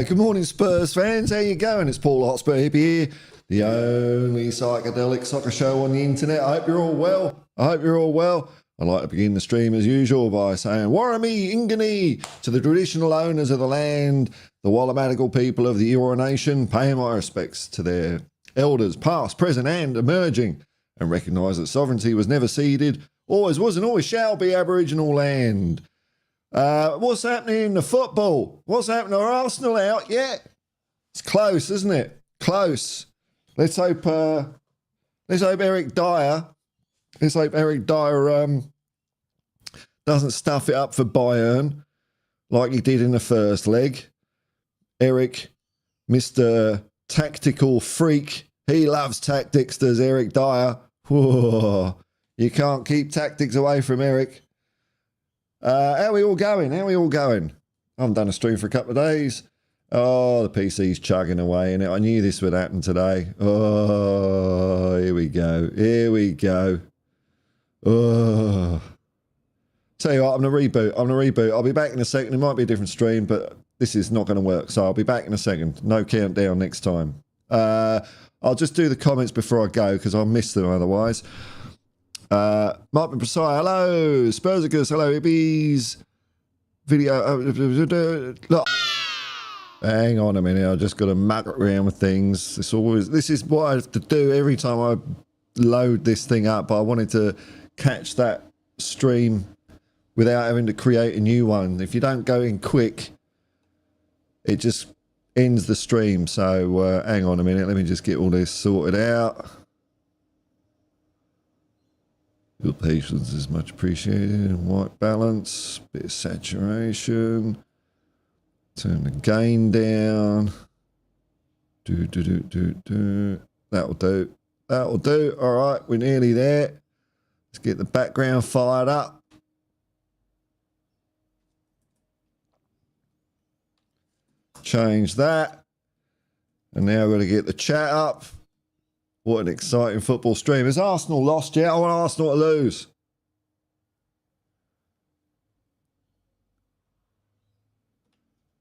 Good morning, Spurs fans. How you going? It's Paul Hotspur Hippie here, the only psychedelic soccer show on the internet. I hope you're all well. I'd like to begin the stream as usual by saying Warami Ingani to the traditional owners of the land, the Wallamatical people of the Eora Nation, paying my respects to their elders, past, present and emerging, and recognise that sovereignty was never ceded, always was and always shall be Aboriginal land. What's happening in the football? What's happening? Are Arsenal out yet? It's close, isn't it? Close. Let's hope Eric Dier doesn't stuff it up for Bayern like he did in the first leg. Eric, Mr. Tactical Freak, he loves tactics, does Eric Dier. Whoa. You can't keep tactics away from Eric. How are we all going? I haven't done a stream for a couple of days. Oh, the PC's chugging away, and I knew this would happen today. Oh, here we go. Oh. Tell you what, I'm going to reboot. I'll be back in a second. It might be a different stream, but this is not going to work, so I'll be back in a second. No countdown next time. I'll just do the comments before I go, because I'll miss them otherwise. Martin Presai, hello. Spursicus, hello. Hippies. Video. Look. Hang on a minute. I just got to muck around with things. This is what I have to do every time I load this thing up. But I wanted to catch that stream without having to create a new one. If you don't go in quick, it just ends the stream. So hang on a minute. Let me just get all this sorted out. Your patience is much appreciated. White balance, bit of saturation. Turn the gain down. That'll do. All right, we're nearly there. Let's get the background fired up. Change that. And now we're going to get the chat up. What an exciting football stream. Has Arsenal lost yet? I want Arsenal to lose.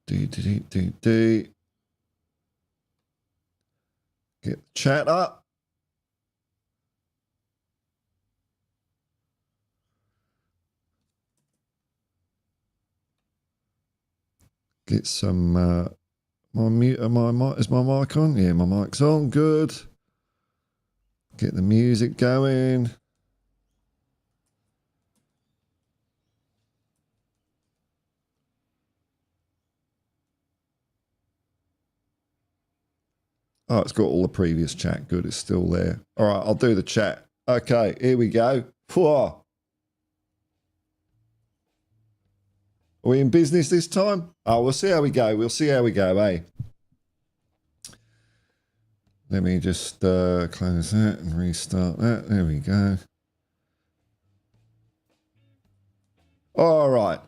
Get the chat up. get some. My mic is my mic on? Yeah, my mic's on. Good. Get the music going. Oh, it's got all the previous chat. Good, it's still there. All right, I'll do the chat. Okay, here we go. Whoa. Are we in business this time? Oh, we'll see how we go. We'll see how we go, eh? Let me just close that and restart that. There we go. All right.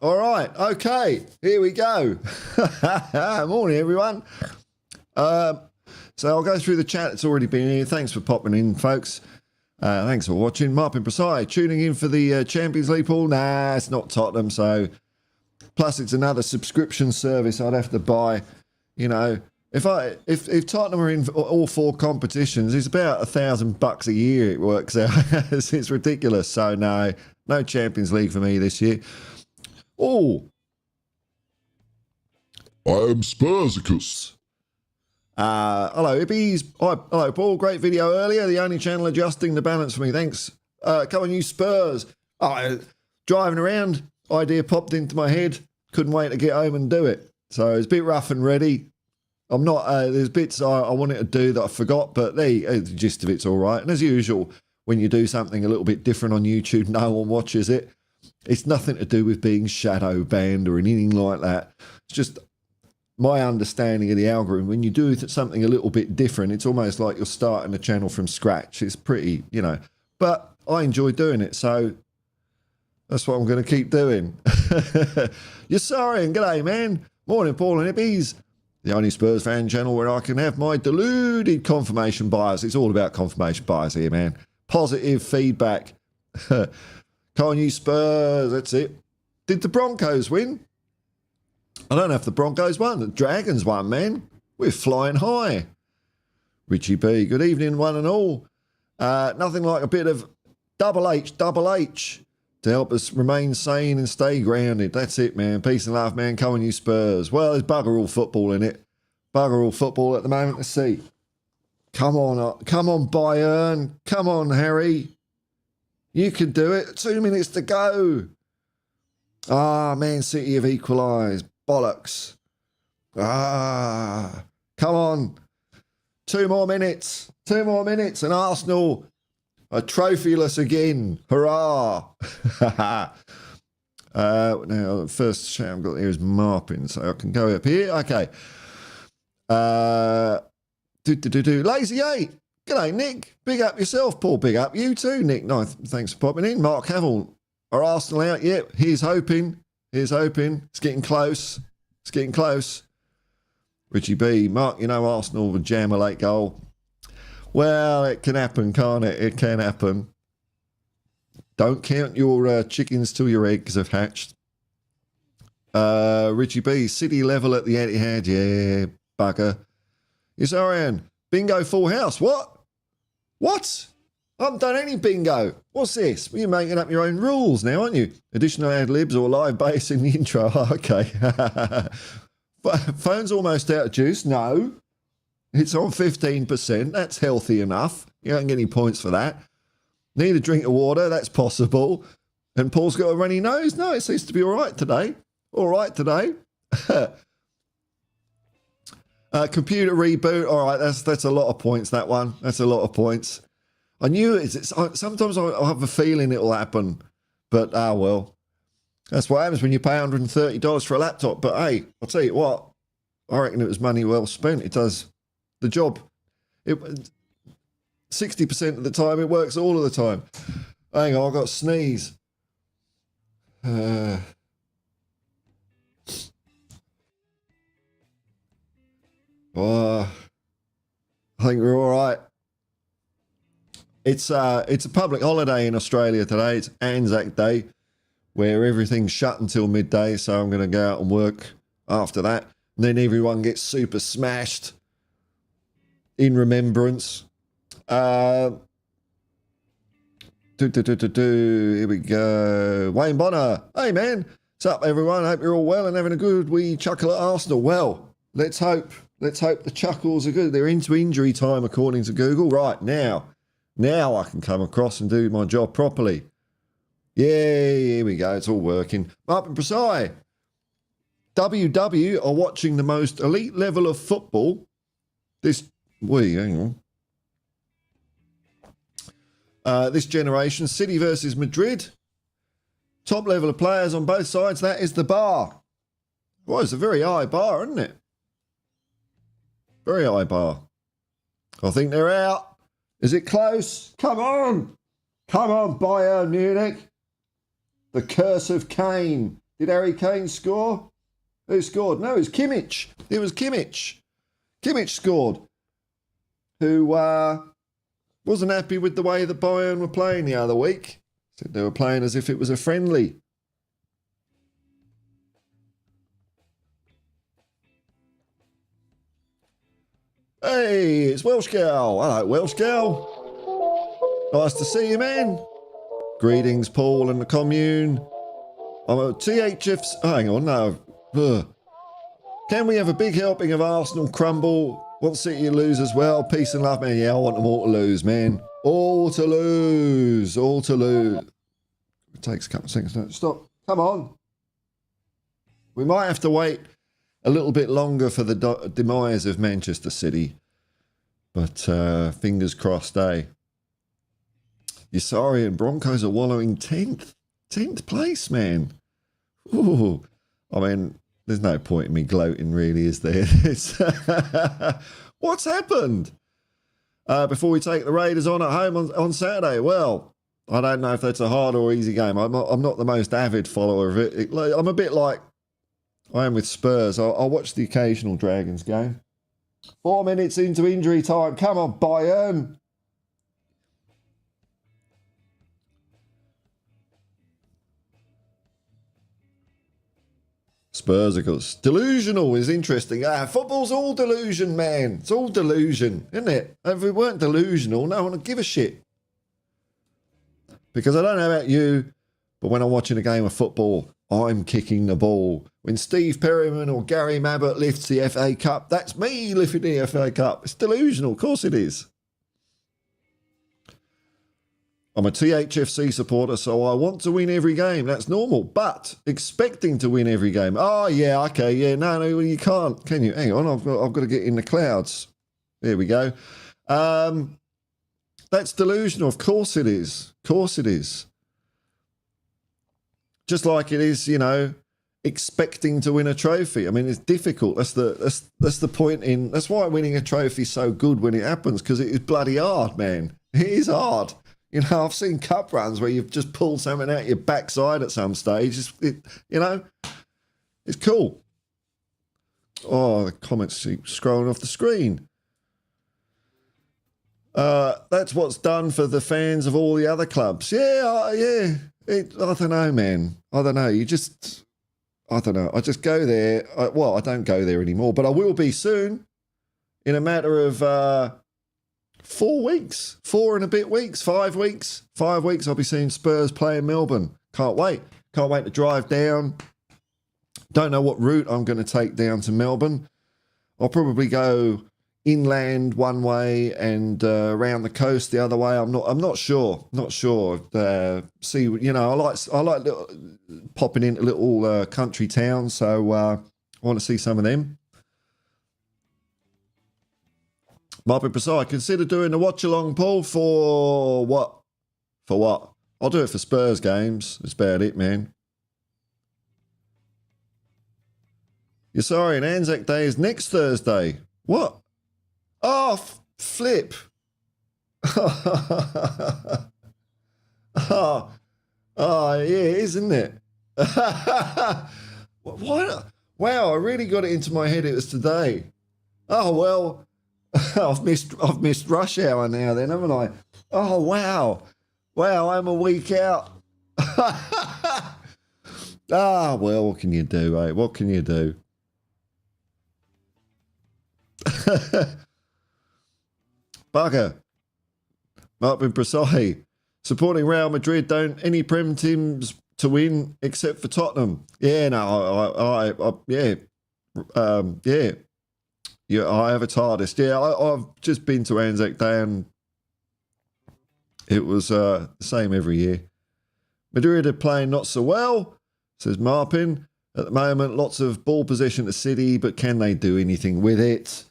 Okay, here we go. Morning, everyone. So I'll go through the chat that's already been here. Thanks for popping in, folks. Thanks for watching. Marpin Presai, tuning in for the Champions League pool. Nah, it's not Tottenham, so... Plus, it's another subscription service I'd have to buy. You know, if Tottenham are in all 4 competitions, it's about $1,000 a year. It works out. It's ridiculous. So no Champions League for me this year. Oh, I am Spursicus. Hello, hippies. Hello, Paul. Great video earlier. The only channel adjusting the balance for me. Thanks. Come on, you Spurs. Driving around. Idea popped into my head. Couldn't wait to get home and do it. So it's a bit rough and ready. I'm not. There's bits I wanted to do that I forgot, but the gist of it's all right. And as usual, when you do something a little bit different on YouTube, no one watches it. It's nothing to do with being shadow banned or anything like that. It's just my understanding of the algorithm. When you do something a little bit different, it's almost like you're starting a channel from scratch. It's pretty, but I enjoy doing it. So that's what I'm going to keep doing. You're sorry and g'day, man. Morning, Paul and hippies. The only Spurs fan channel where I can have my deluded confirmation bias. It's all about confirmation bias here, man. Positive feedback. Come on, you Spurs. That's it. Did the Broncos win? I don't know if the Broncos won. The Dragons won, man. We're flying high. Richie B, good evening, one and all. Nothing like a bit of double H to help us remain sane and stay grounded. That's it, man. Peace and love, man. Come on, you Spurs. Well, there's bugger all football in it. Bugger all football at the moment. Let's see. Come on, Bayern. Come on, Harry. You can do it. 2 minutes to go. Man City have equalised. Bollocks. Come on. 2 more minutes. 2 more minutes. And Arsenal are trophyless again. Hurrah. Now, the first shout I've got here is Marpin, so I can go up here. Okay. Lazy 8. G'day, Nick. Big up yourself, Paul. Big up you too, Nick. Nice. Thanks for popping in. Mark Havel. Are Arsenal out yet? Here's hoping. It's getting close. Richie B. Mark, Arsenal would jam a late goal. Well, it can happen, can't it? It can happen. Don't count your chickens till your eggs have hatched. Richie B. City level at the Etihad. Yeah, bugger. Yes, Ariane. Bingo full house. What? I haven't done any bingo. What's this? Well, you're making up your own rules now, aren't you? Additional ad-libs or live bass in the intro. Okay. Phone's almost out of juice. No. It's on 15%. That's healthy enough. You don't get any points for that. Need a drink of water. That's possible. And Paul's got a runny nose. No, it seems to be all right today. Computer reboot. All right, that's a lot of points, that one. That's a lot of points. I knew it. Sometimes I have a feeling it'll happen. But, well. That's what happens when you pay $130 for a laptop. But, hey, I'll tell you what. I reckon it was money well spent. It does the job. 60% of the time, it works all of the time. Hang on, I've got to sneeze. I think we're all right. It's a public holiday in Australia today. It's Anzac Day, where everything's shut until midday. So I'm going to go out and work after that. And then everyone gets super smashed in remembrance. Here we go. Wayne Bonner. Hey, man. What's up, everyone? Hope you're all well and having a good wee chuckle at Arsenal. Well, let's hope the chuckles are good. They're into injury time, according to Google. Right, now I can come across and do my job properly. Yeah, here we go. It's all working. Up and precise. WW are watching the most elite level of football. Hang on. This generation, City versus Madrid. Top level of players on both sides. That is the bar. Well, it's a very high bar, isn't it? Very high bar. I think they're out. Is it close? Come on. Come on, Bayern Munich. The curse of Kane. Did Harry Kane score? Who scored? No, it was Kimmich. It was Kimmich. Kimmich scored. Who wasn't happy with the way that Bayern were playing the other week. Said they were playing as if it was a friendly. Hey, it's Welsh Gal. Hello, Welsh Gal. Nice to see you, man. Greetings, Paul and the commune. I'm a THF's... Oh, hang on, no. Ugh. Can we have a big helping of Arsenal crumble? Want City to lose as well? Peace and love, man. Yeah, I want them all to lose, man. All to lose. All to lose. It takes a couple of seconds. No, stop. Come on. We might have to wait a little bit longer for the demise of Manchester City. But fingers crossed, eh? Yasari and Broncos are wallowing 10th. 10th place, man. Ooh. I mean, there's no point in me gloating, really, is there? What's happened? Before we take the Raiders on at home on Saturday, well, I don't know if that's a hard or easy game. I'm not the most avid follower of it. I'm a bit like I am with Spurs. I'll watch the occasional Dragons game. 4 minutes into injury time. Come on, Bayern. Spursicles. Delusional is interesting. Football's all delusion, man. It's all delusion, isn't it? If we weren't delusional, no one would give a shit. Because I don't know about you, but when I'm watching a game of football, I'm kicking the ball. When Steve Perryman or Gary Mabbott lifts the FA Cup, that's me lifting the FA Cup. It's delusional. Of course it is. I'm a THFC supporter, so I want to win every game. That's normal. But expecting to win every game. Oh, yeah, okay, yeah. No, you can't, can you? Hang on, I've got to get in the clouds. There we go. That's delusional. Of course it is. Of course it is. Just like it is, expecting to win a trophy. I mean, it's difficult. That's the point in... That's why winning a trophy is so good when it happens, because it is bloody hard, man. It is hard. I've seen cup runs where you've just pulled something out your backside at some stage. It's cool. Oh, the comments keep scrolling off the screen. That's what's done for the fans of all the other clubs. Yeah. I don't know, man. I don't know. I don't know. I just go there. I don't go there anymore, but I will be soon. In a matter of 4 weeks, 4 and a bit weeks, 5 weeks. 5 weeks I'll be seeing Spurs play in Melbourne. Can't wait. Can't wait to drive down. Don't know what route I'm going to take down to Melbourne. I'll probably go inland one way and around the coast the other way. I'm not sure. Not sure. See, I like popping into little country towns, so I want to see some of them. Might be precise. Consider doing the watch-along, Paul, for what? For what? I'll do it for Spurs games. That's about it, man. You're sorry, and Anzac Day is next Thursday. What? Oh, flip. oh, yeah, it is, isn't it? Why not? Wow, I really got it into my head it was today. Oh, well... I've missed rush hour now then, haven't I? Oh, wow. Wow, I'm a week out. Well, what can you do, eh? What can you do? Bugger. Martin Precise. Supporting Real Madrid, don't any Prem teams to win except for Tottenham. Yeah, no, yeah. Yeah, I have a TARDIS. Yeah, I've just been to Anzac Day and it was the same every year. Madrid are playing not so well, says Marpin. At the moment, lots of ball possession to City, but can they do anything with it?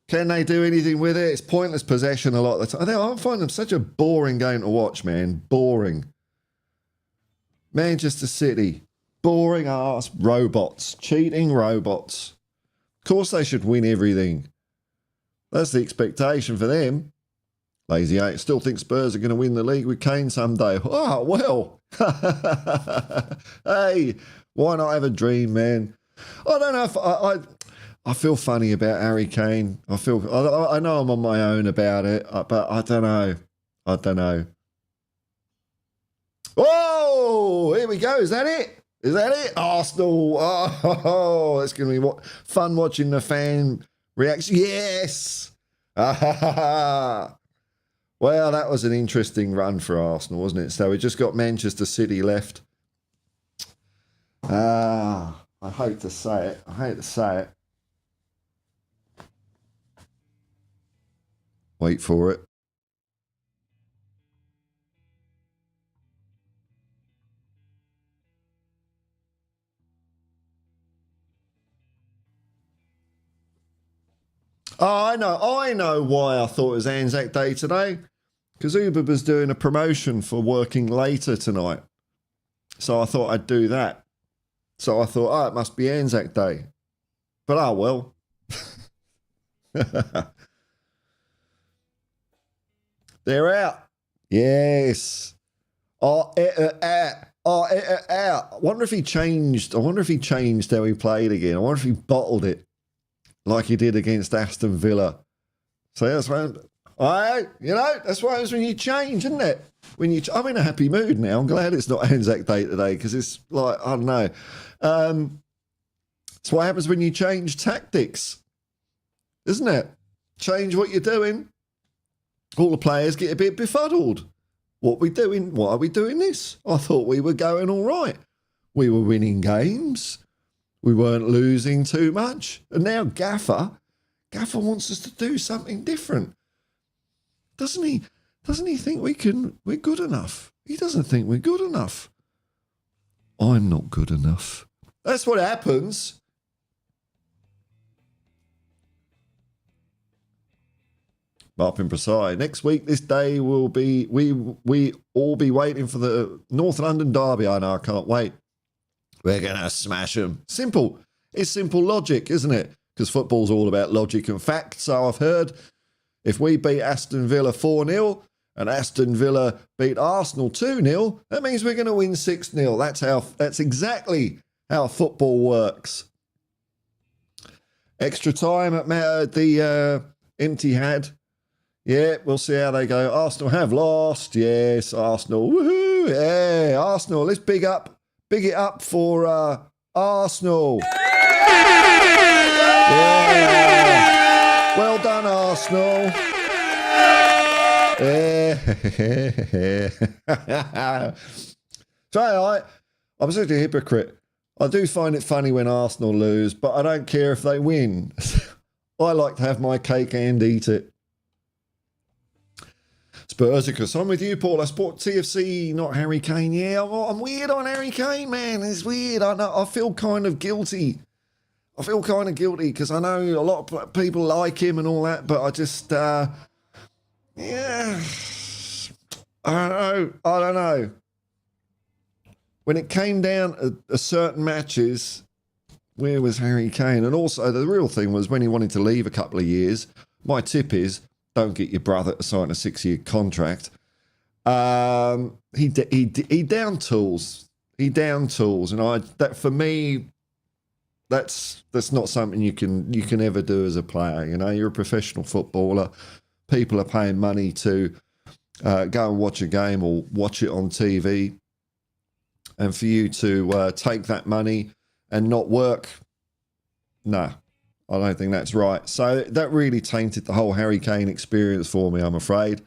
Can they do anything with it? It's pointless possession a lot of the time. I find them such a boring game to watch, man. Boring. Manchester City. Boring ass robots. Cheating robots. Of course they should win everything. That's the expectation for them. Lazy 8 still think Spurs are going to win the league with Kane someday. Oh, well. Hey, why not have a dream, man? I don't know if I feel funny about Harry Kane. I know I'm on my own about it, but I don't know. Whoa! Here we go. Is that it? Is that it? Arsenal. Oh, it's going to be fun watching the fan reaction. Yes. Well, that was an interesting run for Arsenal, wasn't it? So we just got Manchester City left. I hate to say it. Wait for it. Oh, I know why I thought it was Anzac Day today. Because Uber was doing a promotion for working later tonight. So I thought I'd do that. So I thought, it must be Anzac Day. But well. They're out. Yes. Out. I wonder if he changed how he played again. I wonder if he bottled it like he did against Aston Villa. So that's when, that's what happens when you change, isn't it? I'm in a happy mood now. I'm glad it's not Anzac Day today because it's like, I don't know. It's what happens when you change tactics, isn't it? Change what you're doing. All the players get a bit befuddled. What are we doing? Why are we doing this? I thought we were going all right. We were winning games. We weren't losing too much. And now Gaffer wants us to do something different. Doesn't he? Doesn't he think we're good enough? He doesn't think we're good enough. I'm not good enough. That's what happens. Marpin Prasai. Next week, this day will be, we all be waiting for the North London derby. I know, I can't wait. We're going to smash them. Simple. It's simple logic, isn't it? Because football's all about logic and fact. So I've heard if we beat Aston Villa 4-0 and Aston Villa beat Arsenal 2-0, that means we're going to win 6-0. That's exactly how football works. Extra time at the empty had. Yeah, we'll see how they go. Arsenal have lost. Yes, Arsenal. Woohoo! Yeah, Arsenal. Let's big it up for Arsenal. Yeah. Well done, Arsenal. Yeah. So I'm such a hypocrite. I do find it funny when Arsenal lose, but I don't care if they win. I like to have my cake and eat it. Spursicus, I'm with you, Paul. I support TFC, not Harry Kane. Yeah, I'm weird on Harry Kane, man. It's weird. I feel kind of guilty. Because I know a lot of people like him and all that, but I just, I don't know. When it came down to certain matches, where was Harry Kane? And also, the real thing was when he wanted to leave a couple of years, my tip is, don't get your brother to sign a 6-year contract. He down tools. And that for me, that's not something you can ever do as a player. You know, you're a professional footballer. People are paying money to go and watch a game or watch it on TV, and for you to take that money and not work, no. I don't think that's right. So that really tainted the whole Harry Kane experience for me, I'm afraid.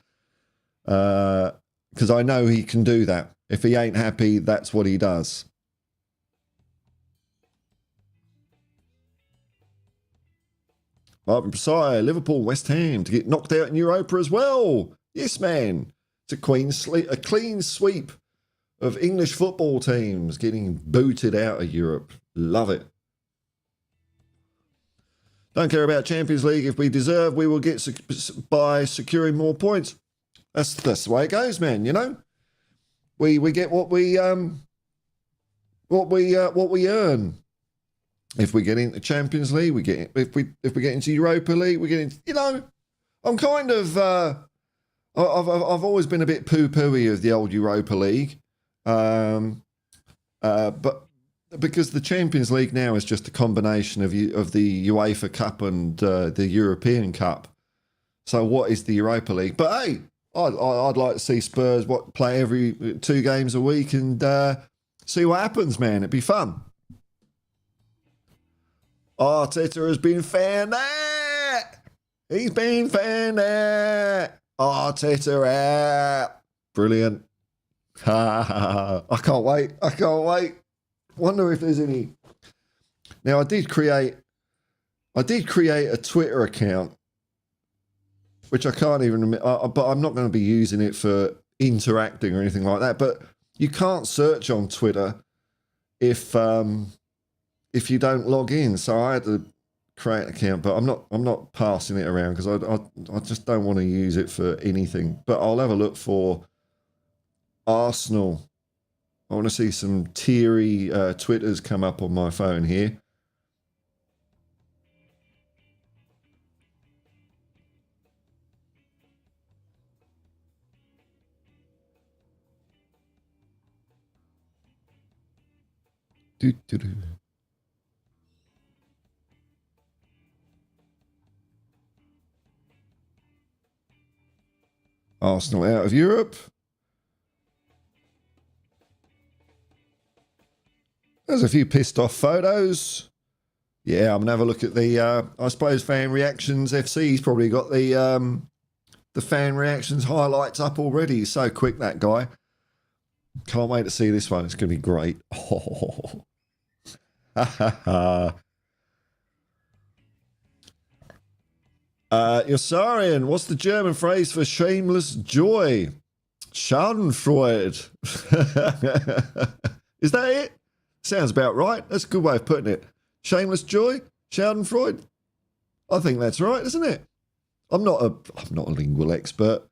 Because I know he can do that. If he ain't happy, that's what he does. Martin Presire, Liverpool, West Ham to get knocked out in Europa as well. Yes, man. It's a clean sweep of English football teams getting booted out of Europe. Love it. Don't care about Champions League. If we deserve, we will get by securing more points. That's the way it goes, man. You know, we get what we earn. If we get into Champions League, we get if we get into Europa League, we get into. You know, I'm kind of I've always been a bit poo-pooey of the old Europa League, but because the Champions League now is just a combination of the UEFA Cup and the European Cup. So what is the Europa League? But hey, I'd like to see Spurs play every 2 games a week and see what happens, man. It'd be fun. Arteta has been found out. He's been found out. Arteta out. Brilliant. I can't wait. Wonder if there's any. Now, I did create a Twitter account, which I can't even remember, but I'm not going to be using it for interacting or anything like that. But you can't search on Twitter if you don't log in. So I had to create an account, but I'm not passing it around because I just don't want to use it for anything. But I'll have a look for Arsenal. I want to see some teary Twitters come up on my phone here. Arsenal out of Europe. There's a few pissed off photos. Yeah, I'm going to have a look at the, I suppose, fan reactions. FC's probably got the fan reactions highlights up already. He's so quick, that guy. Can't wait to see this one. It's going to be great. Oh. Yossarian, what's the German phrase for shameless joy? Schadenfreude. Is that it? Sounds about right. That's a good way of putting it. Shameless joy? Schadenfreude? I think that's right, isn't it? I'm not a lingual expert.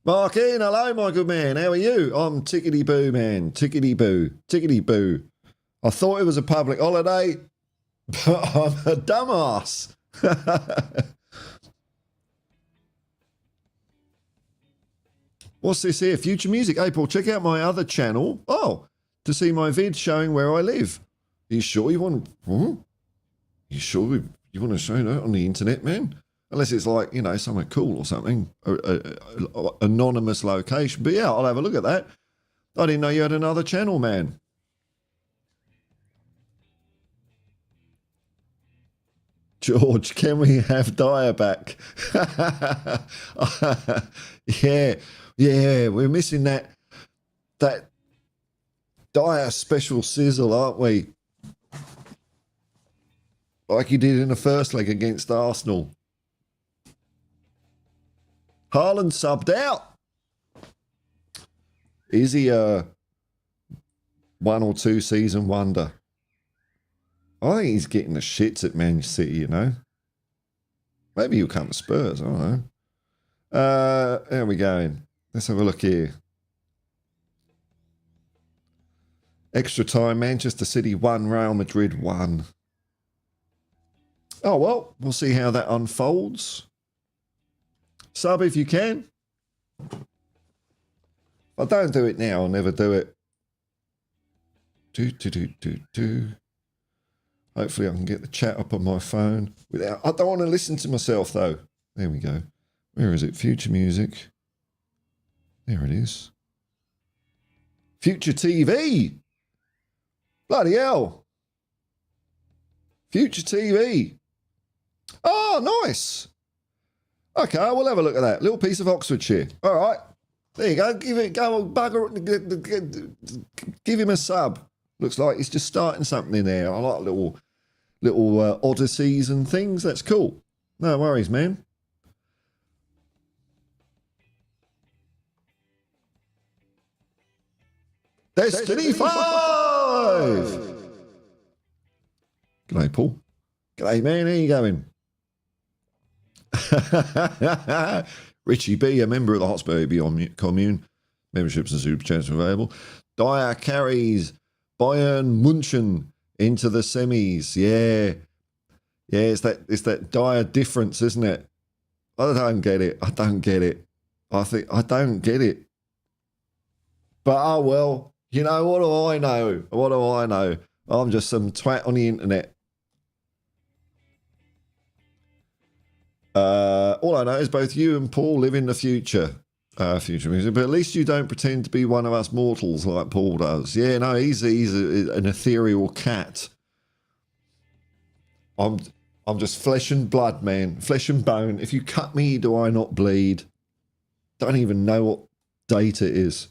Markin, hello, my good man. How are you? I'm tickety-boo, man. Tickety-boo. Tickety-boo. I thought it was a public holiday, but I'm a dumbass. What's this here? Future music. Hey, Paul, check out my other channel. Oh, to see my vid showing where I live. Are you sure you want... You sure you want to show that on the internet, man? Unless it's like, you know, somewhere cool or something. Anonymous location. But yeah, I'll have a look at that. I didn't know you had another channel, man. George, can we have Dier back? Yeah, we're missing that Dier special sizzle, aren't we? Like he did in the first leg against Arsenal. Haaland subbed out. Is he a 1 or 2 season wonder? I think he's getting the shits at Man City, you know. Maybe he'll come to Spurs, I don't know. There we go. Let's have a look here. Extra time, Manchester City 1, Real Madrid 1. Oh, well, we'll see how that unfolds. Sub if you can. If I don't do it now, I'll never do it. Hopefully I can get the chat up on my phone. I don't want to listen to myself, though. There we go. Where is it? Future music. There it is. Future TV. Bloody hell. Future TV. Oh, nice. Okay, we'll have a look at that. Little piece of Oxfordshire. All right. There you go. Give him a sub. Looks like he's just starting something in there. I like little odysseys and things. That's cool. No worries, man. Destiny 5! G'day, Paul. G'day, man. How you going? Richie B, a member of the Hotspur Hippie commune. Memberships and super chats are available. Dier carries Bayern Munchen into the semis. Yeah. Yeah, it's that dire difference, isn't it? I don't get it. I don't get it. I don't get it. But oh well, you know, what do I know? What do I know? I'm just some twat on the internet. All I know is both you and Paul live in the future. Future music, but at least you don't pretend to be one of us mortals like Paul does. Yeah, no, he's an ethereal cat. I'm just flesh and blood, man. Flesh and bone. If you cut me, do I not bleed? Don't even know what date it is.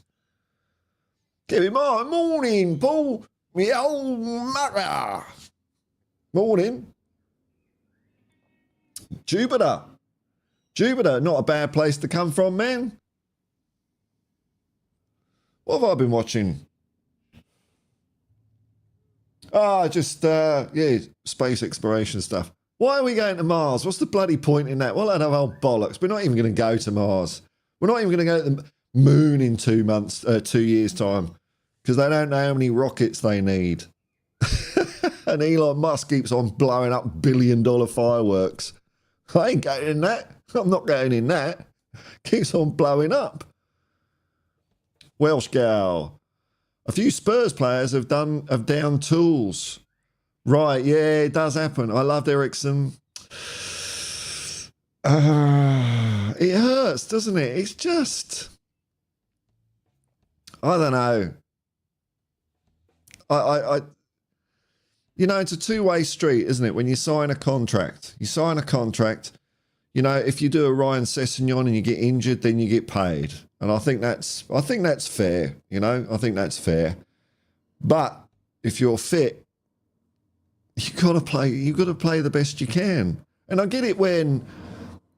Give him on. Morning, Paul. Me old mother. Morning. Jupiter. Jupiter, not a bad place to come from, man. What have I been watching? Yeah, space exploration stuff. Why are we going to Mars? What's the bloody point in that? Well, I know old bollocks. We're not even going to go to Mars. We're not even going to go to the moon in 2 years' time because they don't know how many rockets they need. And Elon Musk keeps on blowing up billion-dollar fireworks. I ain't going in that. I'm not going in that. Keeps on blowing up. Welsh gal. A few Spurs players have down tools. Right, yeah, it does happen. I loved Ericsson. It hurts, doesn't it? It's just, I don't know. You know, it's a two-way street, isn't it? When you sign a contract, you know, if you do a Ryan Sessegnon and you get injured, then you get paid. And I think that's fair, you know? I think that's fair. But if you're fit, you've got to play the best you can. And I get it when,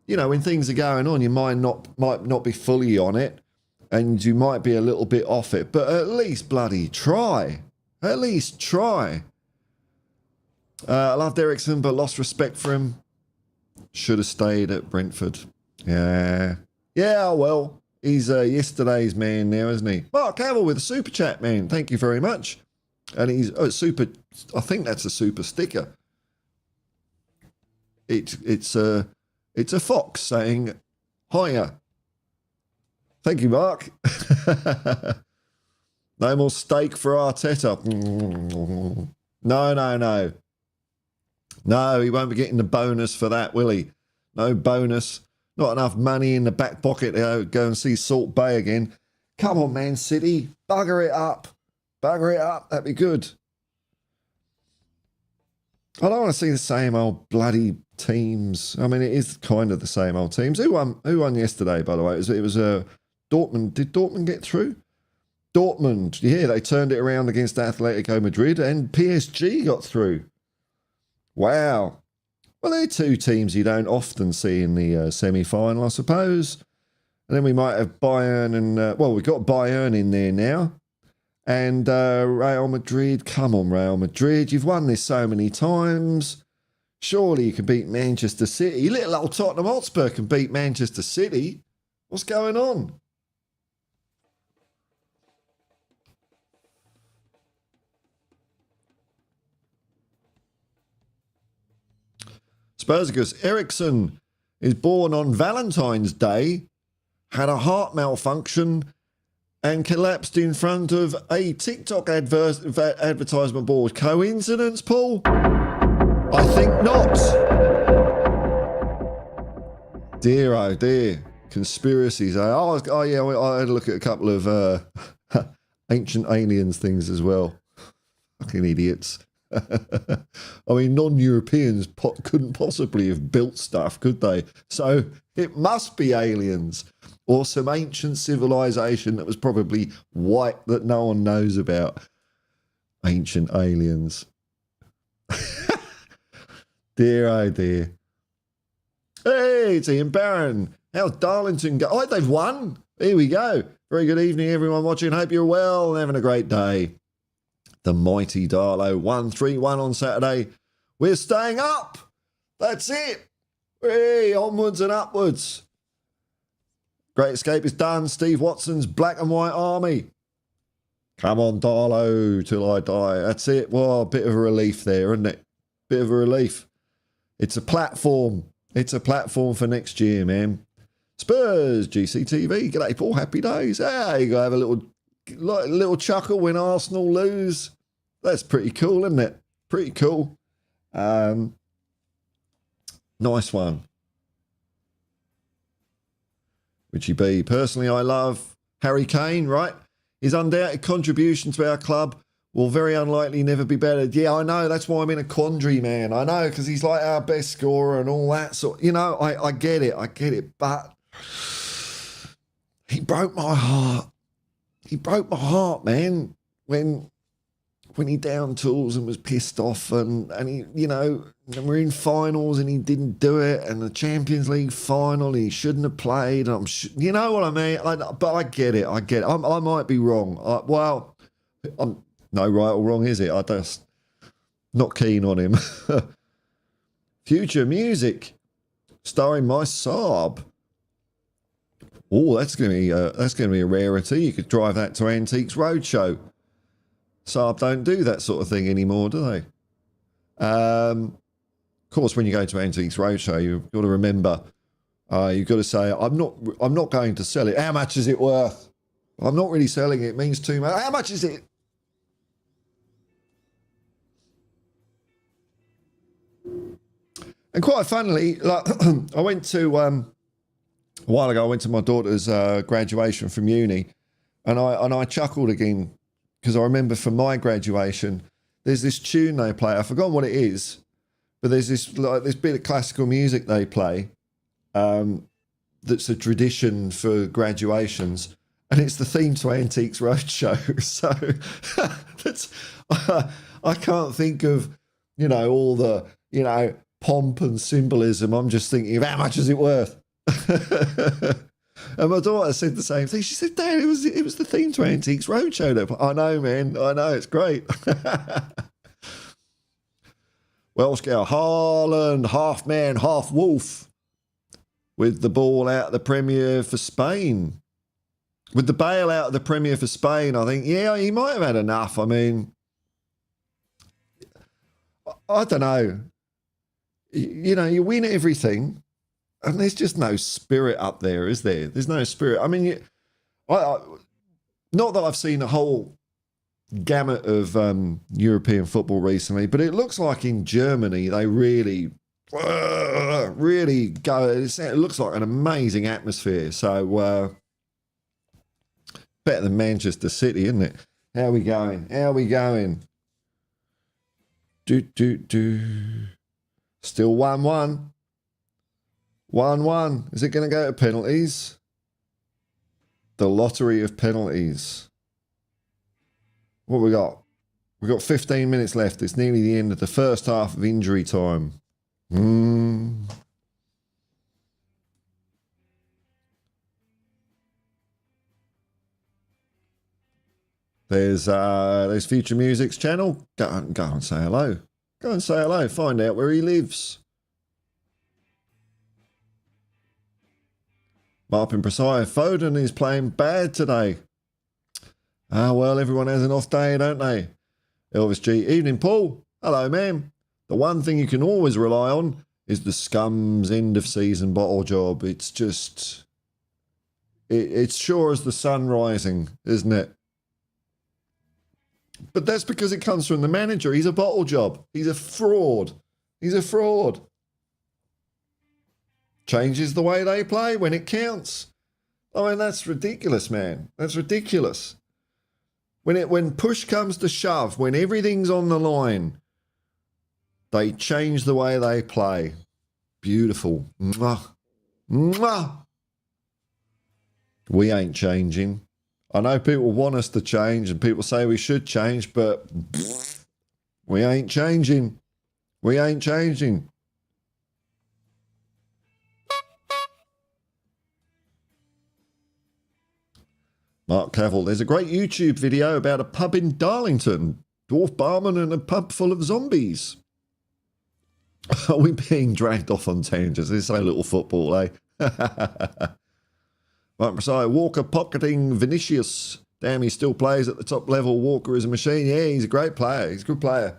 you know, when things are going on, you might not be fully on it and you might be a little bit off it, but at least bloody try. At least try. I loved Ericsson, but lost respect for him. Should have stayed at Brentford. Yeah. Yeah, well, he's yesterday's man now, isn't he? Mark Cavill with a super chat, man. Thank you very much. And he's super. I think that's a super sticker. It's a fox saying hiya. Thank you, Mark. No more steak for Arteta. No. No, he won't be getting the bonus for that, will he? No bonus. Not enough money in the back pocket to go and see Salt Bay again. Come on, Man City. Bugger it up. Bugger it up. That'd be good. I don't want to see the same old bloody teams. I mean, it is kind of the same old teams. Who won yesterday, by the way? It was Dortmund. Did Dortmund get through? Dortmund. Yeah, they turned it around against Atletico Madrid and PSG got through. Wow. Well, they're two teams you don't often see in the semi-final, I suppose. And then we might have Bayern and, we've got Bayern in there now. And Real Madrid. Come on, Real Madrid. You've won this so many times. Surely you can beat Manchester City. Little old Tottenham Hotspur can beat Manchester City. What's going on? Spursicus, Ericsson is born on Valentine's Day, had a heart malfunction, and collapsed in front of a TikTok advertisement board. Coincidence, Paul? I think not. Dear, oh dear. Conspiracies. I had a look at a couple of ancient aliens things as well. Fucking idiots. I mean, non-Europeans couldn't possibly have built stuff, could they? So it must be aliens or some ancient civilization that was probably white that no one knows about. Ancient aliens. Dear, oh dear. Hey, it's Ian Barron. How's Darlington go? Oh, they've won. Here we go. Very good evening, everyone watching. Hope you're well and having a great day. The mighty Darlow won 3-1 on Saturday. We're staying up. That's it. Hey, onwards and upwards. Great Escape is done. Steve Watson's Black and White Army. Come on, Darlow, till I die. That's it. Well, a bit of a relief there, isn't it? Bit of a relief. It's a platform. It's a platform for next year, man. Spurs, GCTV. G'day, Paul. Happy days. Ah, you got to have a little chuckle when Arsenal lose. That's pretty cool, isn't it? Pretty cool. Nice one. Richie B. Personally, I love Harry Kane, right? His undoubted contribution to our club will very unlikely never be better. Yeah, I know. That's why I'm in a quandary, man. I know, because he's like our best scorer and all that sort. You know, I get it. I get it. But he broke my heart. He broke my heart, man, when he downed tools and was pissed off and he, you know, and we're in finals and he didn't do it, and the Champions League final he shouldn't have played. You know what I mean? But I get it. I get it. I might be wrong. I'm no right or wrong, is it? I just not keen on him. Future music starring my Saab. Oh, that's going to be a rarity. You could drive that to Antiques Roadshow. Saab don't do that sort of thing anymore, do they? Of course, when you go to Antiques Roadshow, you've got to remember, you've got to say, I'm not going to sell it. How much is it worth? I'm not really selling it. It means too much. How much is it? And quite funnily, like I went to a while ago. I went to my daughter's graduation from uni, and I chuckled again because I remember from my graduation, there's this tune they play. I've forgotten what it is, but there's this bit of classical music they play that's a tradition for graduations, and it's the theme to Antiques Roadshow. So that's I can't think of, you know, all the, you know, pomp and symbolism. I'm just thinking of how much is it worth. And my daughter said the same thing. She said, Dad, it was the theme to Antiques Roadshow. I know, man. I know, it's great. Welsh girl Haaland, half man, half wolf, with the ball out of the Premier for Spain. With the bail out of the Premier for Spain, I think, yeah, he might have had enough. I mean, I don't know. You know, you win everything, and there's just no spirit up there, is there? There's no spirit. I mean, not that I've seen a whole gamut of European football recently, but it looks like in Germany they really go. It looks like an amazing atmosphere. So better than Manchester City, isn't it? How are we going? How are we going? Still 1-1. 1-1. Is it going to go to penalties? The lottery of penalties. What we got? We've got 15 minutes left. It's nearly the end of the first half of injury time. There's Future Music's channel. Go and say hello. Go and say hello. Find out where he lives. Marpin Presire, Foden is playing bad today. Ah, well, everyone has an off day, don't they? Elvis G. Evening, Paul. Hello, ma'am. The one thing you can always rely on is the Scum's end of season bottle job. It's just... It's sure as the sun rising, isn't it? But that's because it comes from the manager. He's a bottle job. He's a fraud. He's a fraud. Changes the way they play when it counts. I mean, that's ridiculous, man. That's ridiculous. When push comes to shove, when everything's on the line, They change the way they play. Beautiful. Mwah. Mwah. We ain't changing. I know people want us to change and people say we should change, but we ain't changing. We ain't changing. Mark Cavill, there's a great YouTube video about a pub in Darlington. Dwarf barman and a pub full of zombies. Are we being dragged off on tangents? This is so little football, eh? Mark Messiah, Walker pocketing Vinicius. Damn, he still plays at the top level. Walker is a machine. Yeah, he's a great player. He's a good player.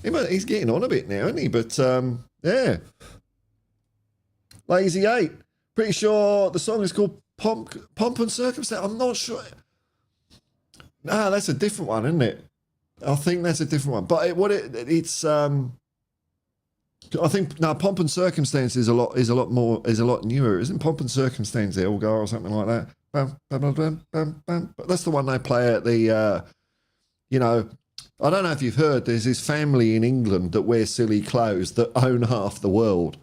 He's getting on a bit now, isn't he? But, yeah. Lazy 8. Pretty sure the song is called Pomp and Circumstance. I'm not sure. No, that's a different one, isn't it? I think that's a different one. But I think Pomp and Circumstance is a lot newer, isn't Pomp and Circumstance Elgar or something like that? Bam, bam, bam, bam, bam, bam. But that's the one they play at the I don't know if you've heard, there's this family in England that wear silly clothes that own half the world.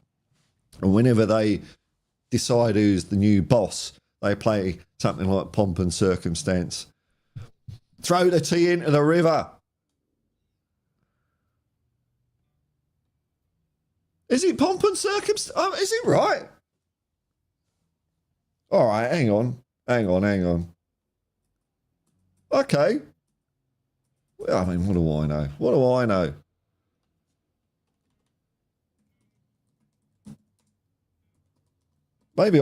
And whenever they decide who's the new boss, they play something like Pomp and Circumstance. Throw the tea into the river. Is it Pomp and Circumstance? Oh, is it right? All right, hang on. Okay. Well, I mean, what do I know? What do I know? Maybe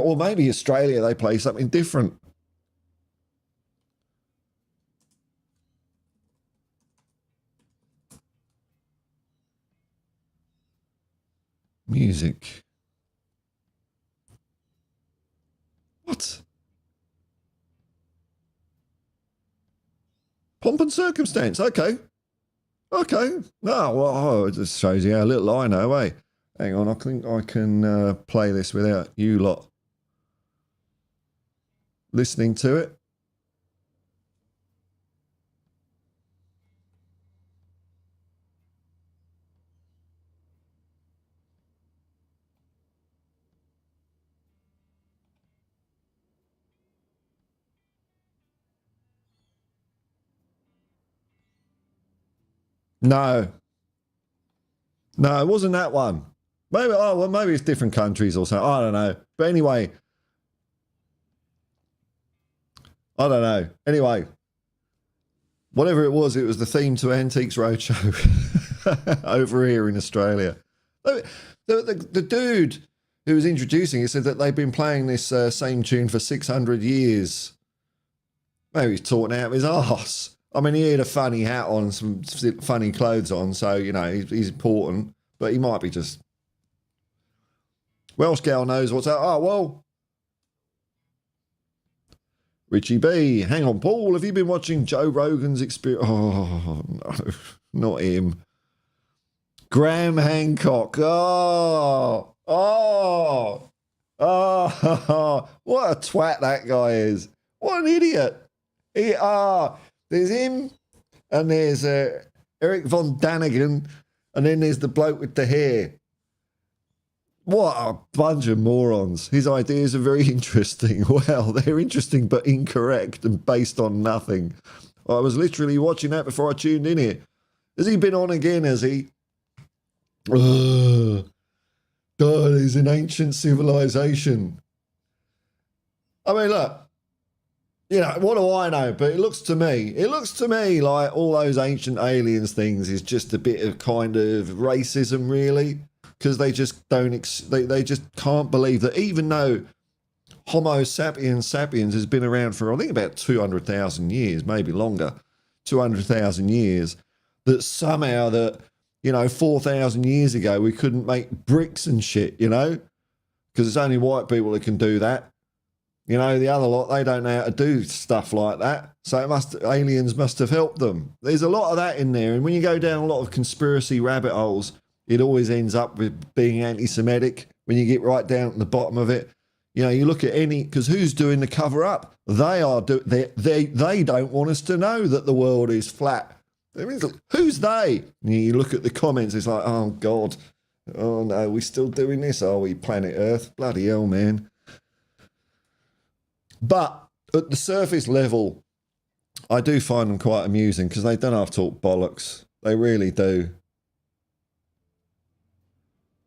Australia, they play something different. Music. What? Pomp and Circumstance. Okay. No, well, it just shows you how little I know, eh? Hang on, I think I can play this without you lot listening to it. No, it wasn't that one. Maybe it's different countries or something. I don't know. But anyway, I don't know. Anyway, whatever it was the theme to Antiques Roadshow over here in Australia. The dude who was introducing it said that they've been playing this same tune for 600 years. Maybe he's talking out of his arse. I mean, he had a funny hat on, some funny clothes on, so, you know, he's important, but he might be just... Welsh gal knows what's up. Oh, well... Richie B, hang on, Paul, have you been watching Joe Rogan's experience? Oh, no, not him. Graham Hancock. Oh, what a twat that guy is. What an idiot. There's him, and there's Eric Von Daniken, and then there's the bloke with the hair. What a bunch of morons. His ideas are very interesting. Well, they're interesting but incorrect and based on nothing. I was literally watching that before I tuned in here. Has he been on again, has he? God, he's an ancient civilization. I mean, look. You know, what do I know? But it looks to me like all those ancient aliens things is just a bit of kind of racism, really, because they just they just can't believe that even though Homo sapiens has been around for, I think, about 200,000 years, maybe longer, 200,000 years, that somehow that, you know, 4,000 years ago we couldn't make bricks and shit, you know, because it's only white people that can do that. You know, the other lot, they don't know how to do stuff like that. So aliens must have helped them. There's a lot of that in there. And when you go down a lot of conspiracy rabbit holes, it always ends up with being anti-Semitic when you get right down at the bottom of it. You know, you look at because who's doing the cover up? They don't want us to know that the world is flat. I mean, who's they? And you look at the comments, it's like, oh, God. Oh, no, we're still doing this, are we, planet Earth? Bloody hell, man. But at the surface level, I do find them quite amusing because they don't have to talk bollocks. They really do.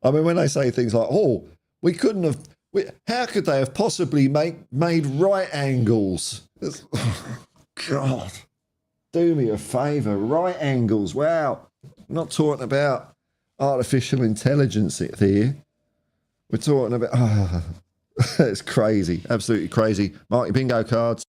I mean, when they say things like, oh, we couldn't have... how could they have possibly made right angles? God, do me a favour. Right angles, wow. I'm not talking about artificial intelligence here. We're talking about... Oh, it's crazy, absolutely crazy. Mark your bingo cards.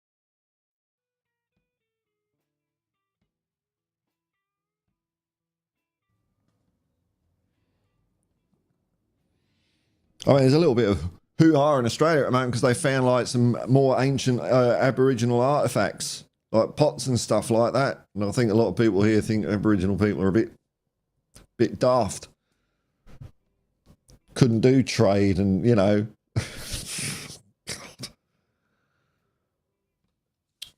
I mean, there's a little bit of hoo-ha in Australia at the moment because they found like some more ancient Aboriginal artefacts, like pots and stuff like that. And I think a lot of people here think Aboriginal people are a bit daft. Couldn't do trade and, you know. God.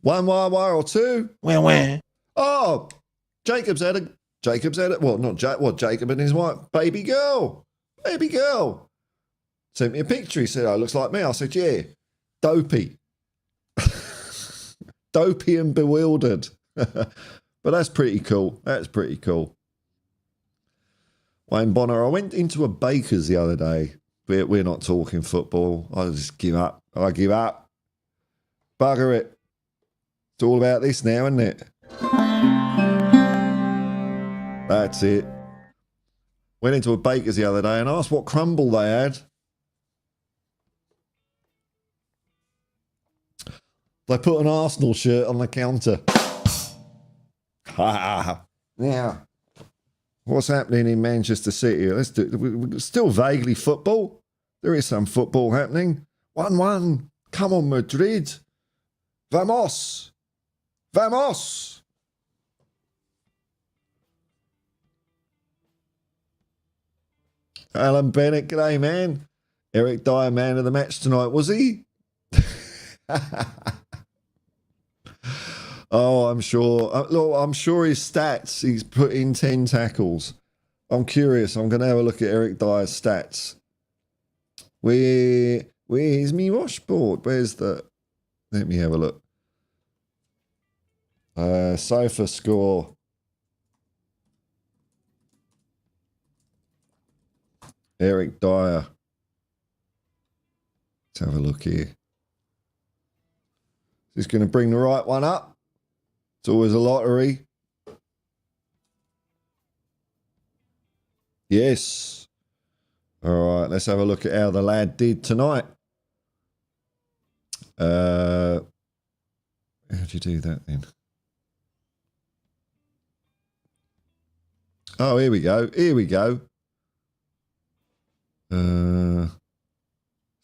One wah or two. Wah. Oh, Jacob's had a, well, not Jacob and his wife, baby girl. Sent me a picture. He said, oh, looks like me. I said, yeah, dopey. Dopey and bewildered. But that's pretty cool. Wayne Bonner, I went into a baker's the other day. We're not talking football. I just give up. Bugger it. It's all about this now, isn't it? That's it. Went into a baker's the other day and asked what crumble they had. They put an Arsenal shirt on the counter. Now, what's happening in Manchester City? Let's do still vaguely football. There is some football happening. 1-1. Come on, Madrid. Vamos. Alan Bennett, g'day, man. Eric Dier, man of the match tonight, was he? Oh, I'm sure. Look, I'm sure his stats, he's put in 10 tackles. I'm curious. I'm going to have a look at Eric Dyer's stats. Where's me washboard? Where's the... Let me have a look. Sofa score. Eric Dier. Let's have a look here. Is this going to bring the right one up? It's always a lottery. Yes. All right, let's have a look at how the lad did tonight. How'd you do that then? Oh, here we go. Is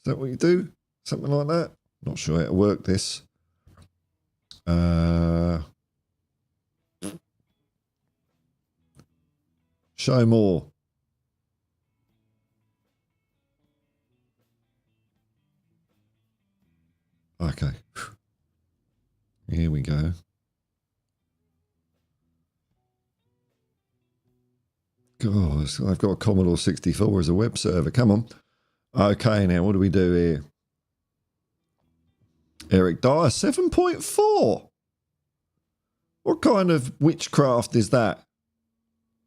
that what you do? Something like that? Not sure how to work this. Show more. Okay. Here we go. God, I've got a Commodore 64 as a web server. Come on. Okay, now what do we do here? Eric Dyer, 7.4. What kind of witchcraft is that?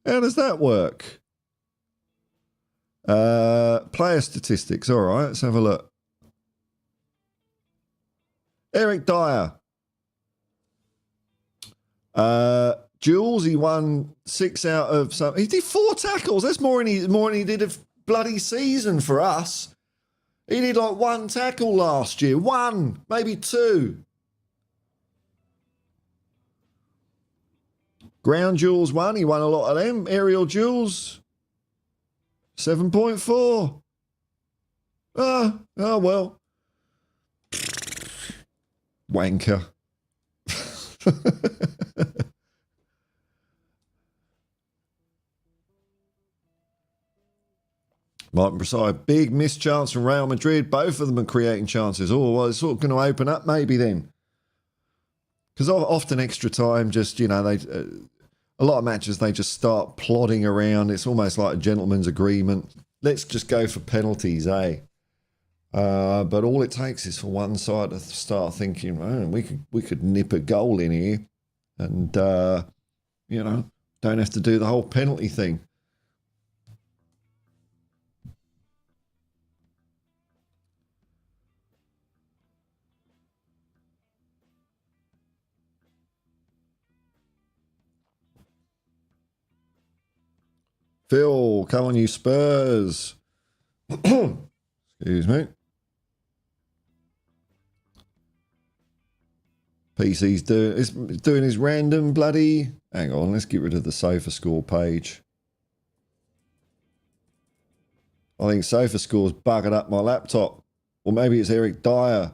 How does that work? Player statistics. All right, let's have a look. Eric Dyer. Jules, he won 6 out of some. He did 4 tackles. That's more than he did a bloody season for us. He did like 1 tackle last year. 1, maybe 2. Ground duels 1. He won a lot of them. Aerial duels 7.4. Oh well. Wanker. Martin Broussard, big missed chance from Real Madrid. Both of them are creating chances. Oh, well, it's sort of going to open up maybe then. Because often extra time just, you know, A lot of matches, they just start plodding around. It's almost like a gentleman's agreement. Let's just go for penalties, eh? But all it takes is for one side to start thinking, oh, we could nip a goal in here, and you know, don't have to do the whole penalty thing. Phil, come on, you Spurs. Excuse me. PC's doing his random bloody... Hang on, let's get rid of the SofaScore page. I think SofaScore's buggered up my laptop. Or maybe it's Eric Dier.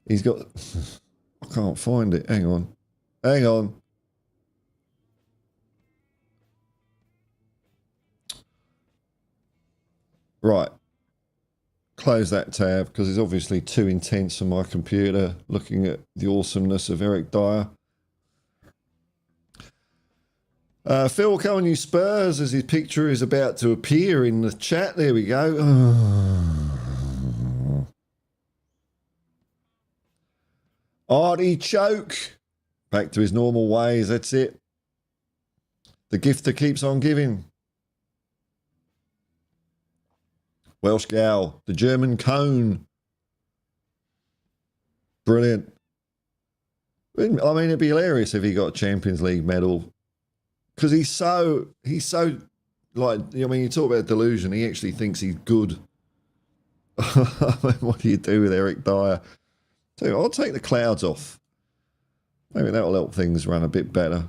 He's got... I can't find it. Hang on. Hang on. Right. Close that tab because it's obviously too intense on my computer looking at the awesomeness of Eric Dier. Phil, come on, you Spurs, as his picture is about to appear in the chat. There we go. Artichoke. Back to his normal ways. That's it. The gift that keeps on giving. Welsh Gal, the German Cone. Brilliant. I mean, it'd be hilarious if he got a Champions League medal. Because he's so, like, I mean, you talk about delusion, he actually thinks he's good. What do you do with Eric Dier? So I'll take the clouds off. Maybe that'll help things run a bit better.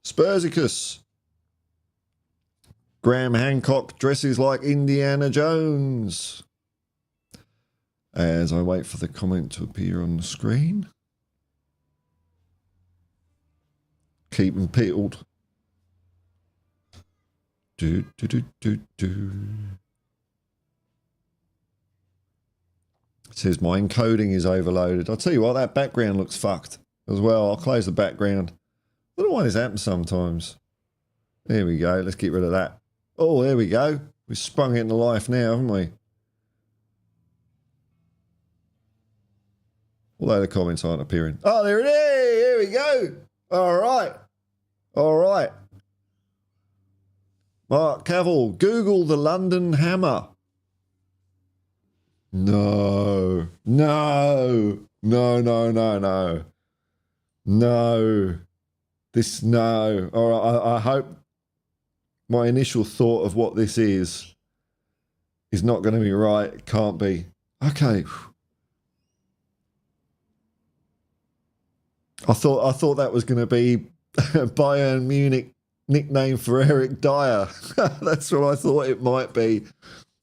Spursicus. Graham Hancock dresses like Indiana Jones. As I wait for the comment to appear on the screen. Keep them peeled. Do, do, do, do, do. It says my encoding is overloaded. I'll tell you what, that background looks fucked as well. I'll close the background. I don't know why this happens sometimes. There we go. Let's get rid of that. Oh, there we go. We've sprung it into life now, haven't we? Although the comments aren't appearing. Oh, there it is. Here we go. All right. All right. Mark Cavill, Google the London Hammer. No. No. No, no, no, no. No. This, no. All right, I hope my initial thought of what this is not going to be right. It can't be. Okay. I thought that was going to be Bayern Munich nickname for Eric Dier. That's what I thought it might be.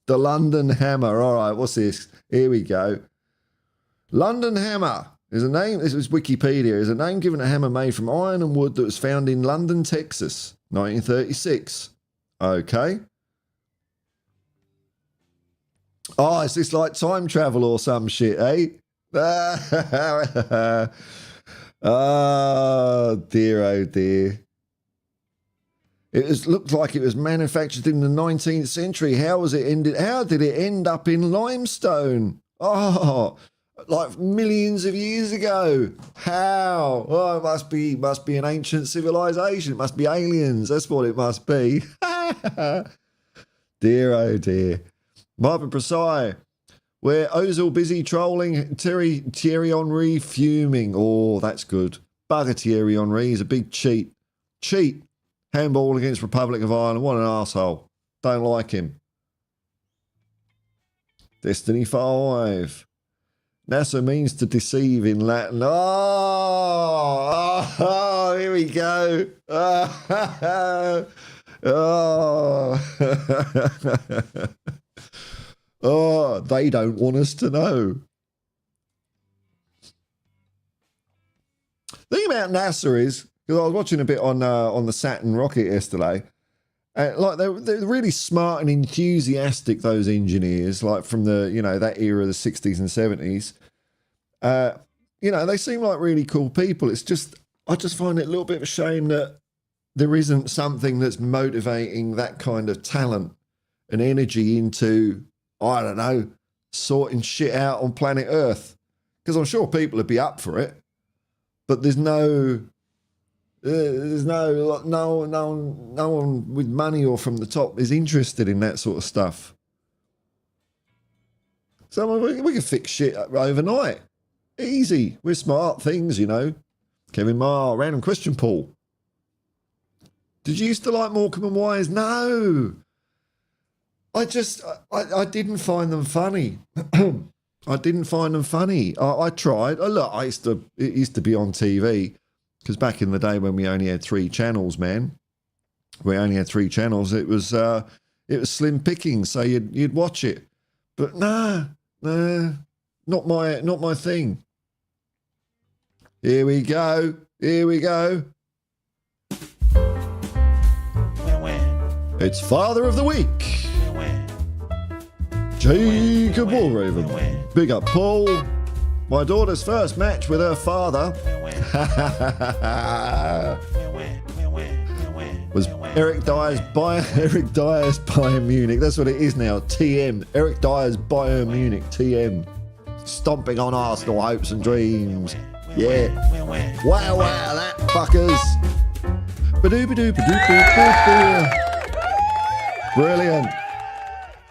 The London Hammer. All right, what's this? Here we go. London Hammer is a name. This is Wikipedia. Is a name given a hammer made from iron and wood that was found in London, Texas, 1936. Okay. Oh, is this like time travel or some shit, eh? Oh, dear, oh, dear. It looked like it was manufactured in the 19th century. How was it ended? How did it end up in limestone? Oh, like millions of years ago. How? Oh, it must be an ancient civilization. It must be aliens. That's what it must be. Dear, oh dear. Marvin Presai, where Ozil busy trolling, Thierry Henry fuming. Oh, that's good. Bugger Thierry Henry. He's a big cheat. Cheat. Handball against Republic of Ireland. What an arsehole. Don't like him. Destiny 5. NASA means to deceive in Latin. Oh, here we go. Oh, they don't want us to know. The thing about NASA is, because I was watching a bit on the Saturn rocket yesterday, Like they're really smart and enthusiastic, those engineers, like from the, that era of the 60s and 70s. They seem like really cool people. It's just, I just find it a little bit of a shame that there isn't something that's motivating that kind of talent and energy into, I don't know, sorting shit out on planet Earth. Because I'm sure people would be up for it, but there's no one with money or from the top is interested in that sort of stuff. So we can fix shit overnight. Easy. We're smart things, Kevin Marr, random question, Paul. Did you used to like Morecambe and Wise? No. I didn't find them funny. I didn't find them funny. I tried. Look, it used to be on TV, because back in the day when we only had 3 channels, man, it was slim pickings, so you'd watch it. But nah, not my thing. Here we go. It's Father of the Week. Jacob Walraven. Big up, Paul. My daughter's first match with her father was Eric Dier's Bayern Munich. That's what it is now. TM. Eric Dier's Bayern Munich. TM. Stomping on Arsenal hopes and dreams. Yeah. Wow, that fuckers.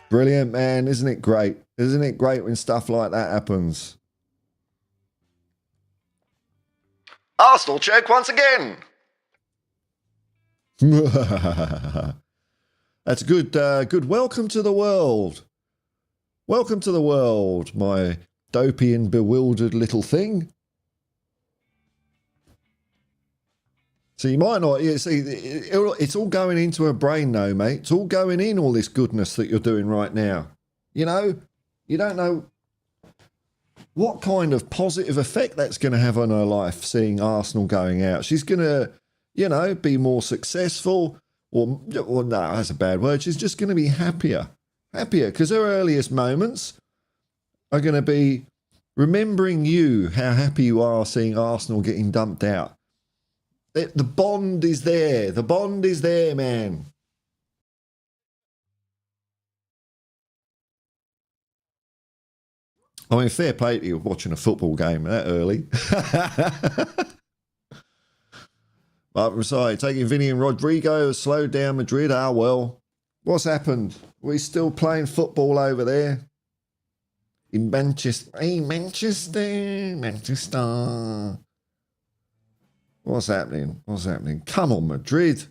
Brilliant, man. Isn't it great? Isn't it great when stuff like that happens? Arsenal choke once again. That's good. Good. Welcome to the world. Welcome to the world, my dopey and bewildered little thing. So you might not, see, it's all going into her brain though, mate. It's all going in, all this goodness that you're doing right now. You don't know what kind of positive effect that's going to have on her life, seeing Arsenal going out. She's going to, be more successful, or no, that's a bad word. She's just going to be happier, because her earliest moments are going to be remembering you, how happy you are seeing Arsenal getting dumped out. The bond is there. The bond is there, man. I mean, fair play to you watching a football game that early. But I'm sorry, taking Vinny and Rodrigo has slowed down Madrid. Ah, well. What's happened? We're still playing football over there. In Manchester. Hey, Manchester. What's happening? Come on, Madrid.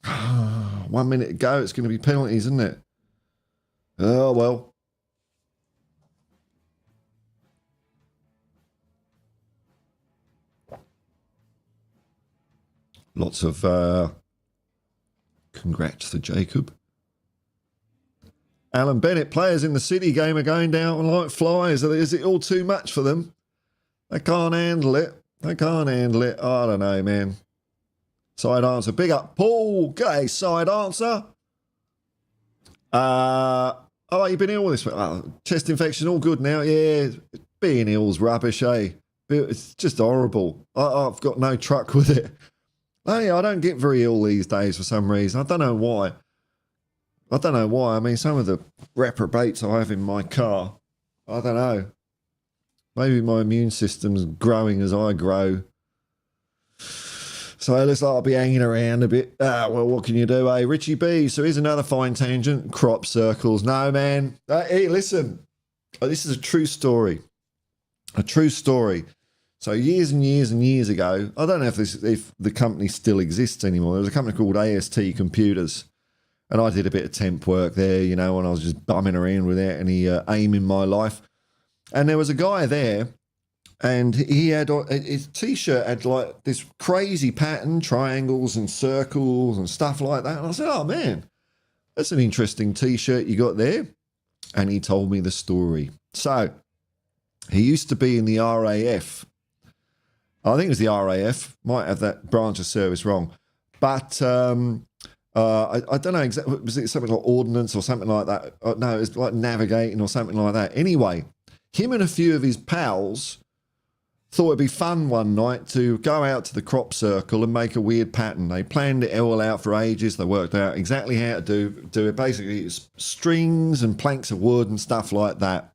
1 minute to go. It's going to be penalties, isn't it? Oh, well. Lots of congrats to Jacob. Alan Bennett, players in the City game are going down like flies. Is it all too much for them? They can't handle it. I don't know, man. Side answer. Big up, Paul. Okay, side answer. You've been ill this week. Chest infection, all good now. Yeah, being ill's rubbish, eh? It's just horrible. I've got no truck with it. I don't get very ill these days for some reason. I don't know why. I mean, some of the reprobates I have in my car, I don't know. Maybe my immune system's growing as I grow. So it looks like I'll be hanging around a bit. Well, what can you do, eh? Richie B. So here's another fine tangent. Crop circles. No, man. Hey, listen. This is a true story. So years and years and years ago, I don't know if the company still exists anymore. There was a company called AST Computers. And I did a bit of temp work there, when I was just bumming around without any aim in my life. And there was a guy there, and he had his T-shirt had like this crazy pattern, triangles and circles and stuff like that. And I said, "Oh man, that's an interesting T-shirt you got there." And he told me the story. So he used to be in the RAF. I think it was the RAF. Might have that branch of service wrong, but I don't know exactly, was it something like ordnance or something like that? No, it was like navigating or something like that. Anyway, him and a few of his pals thought it'd be fun one night to go out to the crop circle and make a weird pattern. They planned it all out for ages. They worked out exactly how to do it. Basically, it's strings and planks of wood and stuff like that.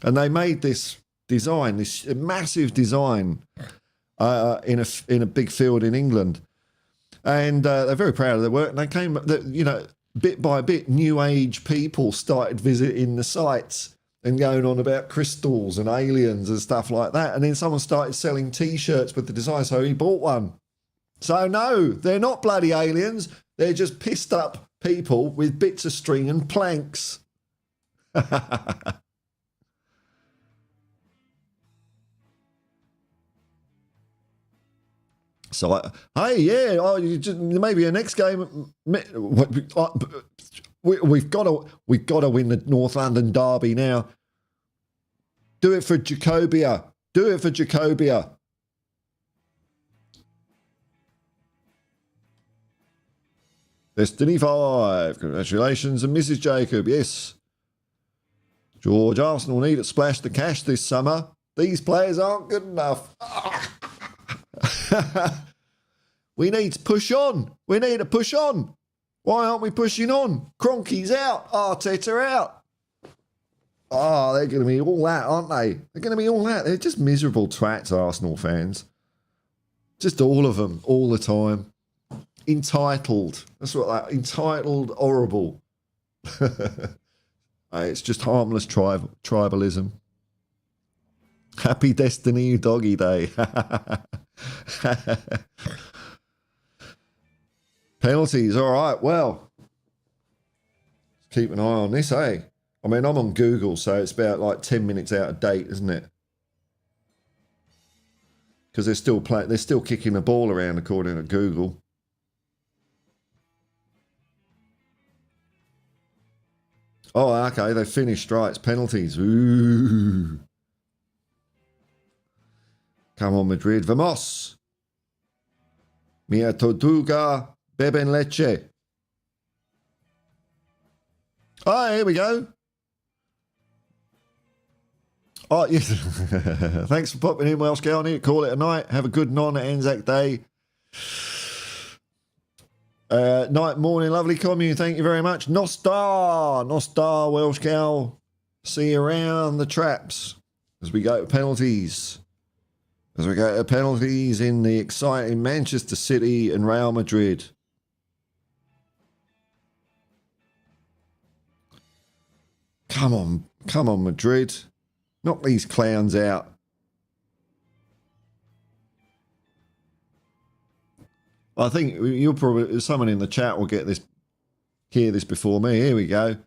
And they made this design, this massive design in a big field in England. And they're very proud of their work. And they came, bit by bit, new age people started visiting the sites and going on about crystals and aliens and stuff like that. And then someone started selling T-shirts with the design, so he bought one. So no, they're not bloody aliens. They're just pissed up people with bits of string and planks. So, hey, yeah, maybe a next game. We've got to win the North London derby now. Do it for Jacobia. Do it for Jacobia. Destiny 5. Congratulations, and Mrs. Jacob. Yes. George, Arsenal need to splash the cash this summer. These players aren't good enough. We need to push on. We need to push on. Why aren't we pushing on? Kroenke's out. Arteta out. Oh, they're going to be all that, aren't they? They're going to be all that. They're just miserable twats, Arsenal fans. Just all of them, all the time. Entitled. That's what that, entitled, horrible. It's just harmless tribalism. Happy Destiny Doggy Day. Penalties, all right, well. Keep an eye on this, eh? I mean, I'm on Google, so it's about like 10 minutes out of date, isn't it? Because they're still kicking the ball around according to Google. Oh, okay, they finished strikes, penalties. Ooh. Come on, Madrid. Vamos. Mia Tortuga beben leche. Oh, here we go. Oh, yes. Thanks for popping in, Welsh girl. I need to call it a night. Have a good non-Anzac Day. Night, morning, lovely commune. Thank you very much. Nostar, Welsh gal. See you around the traps as we go to penalties. As we go to penalties in the exciting Manchester City and Real Madrid. Come on, Madrid. Knock these clowns out. I think you'll probably, someone in the chat will hear this before me. Here we go.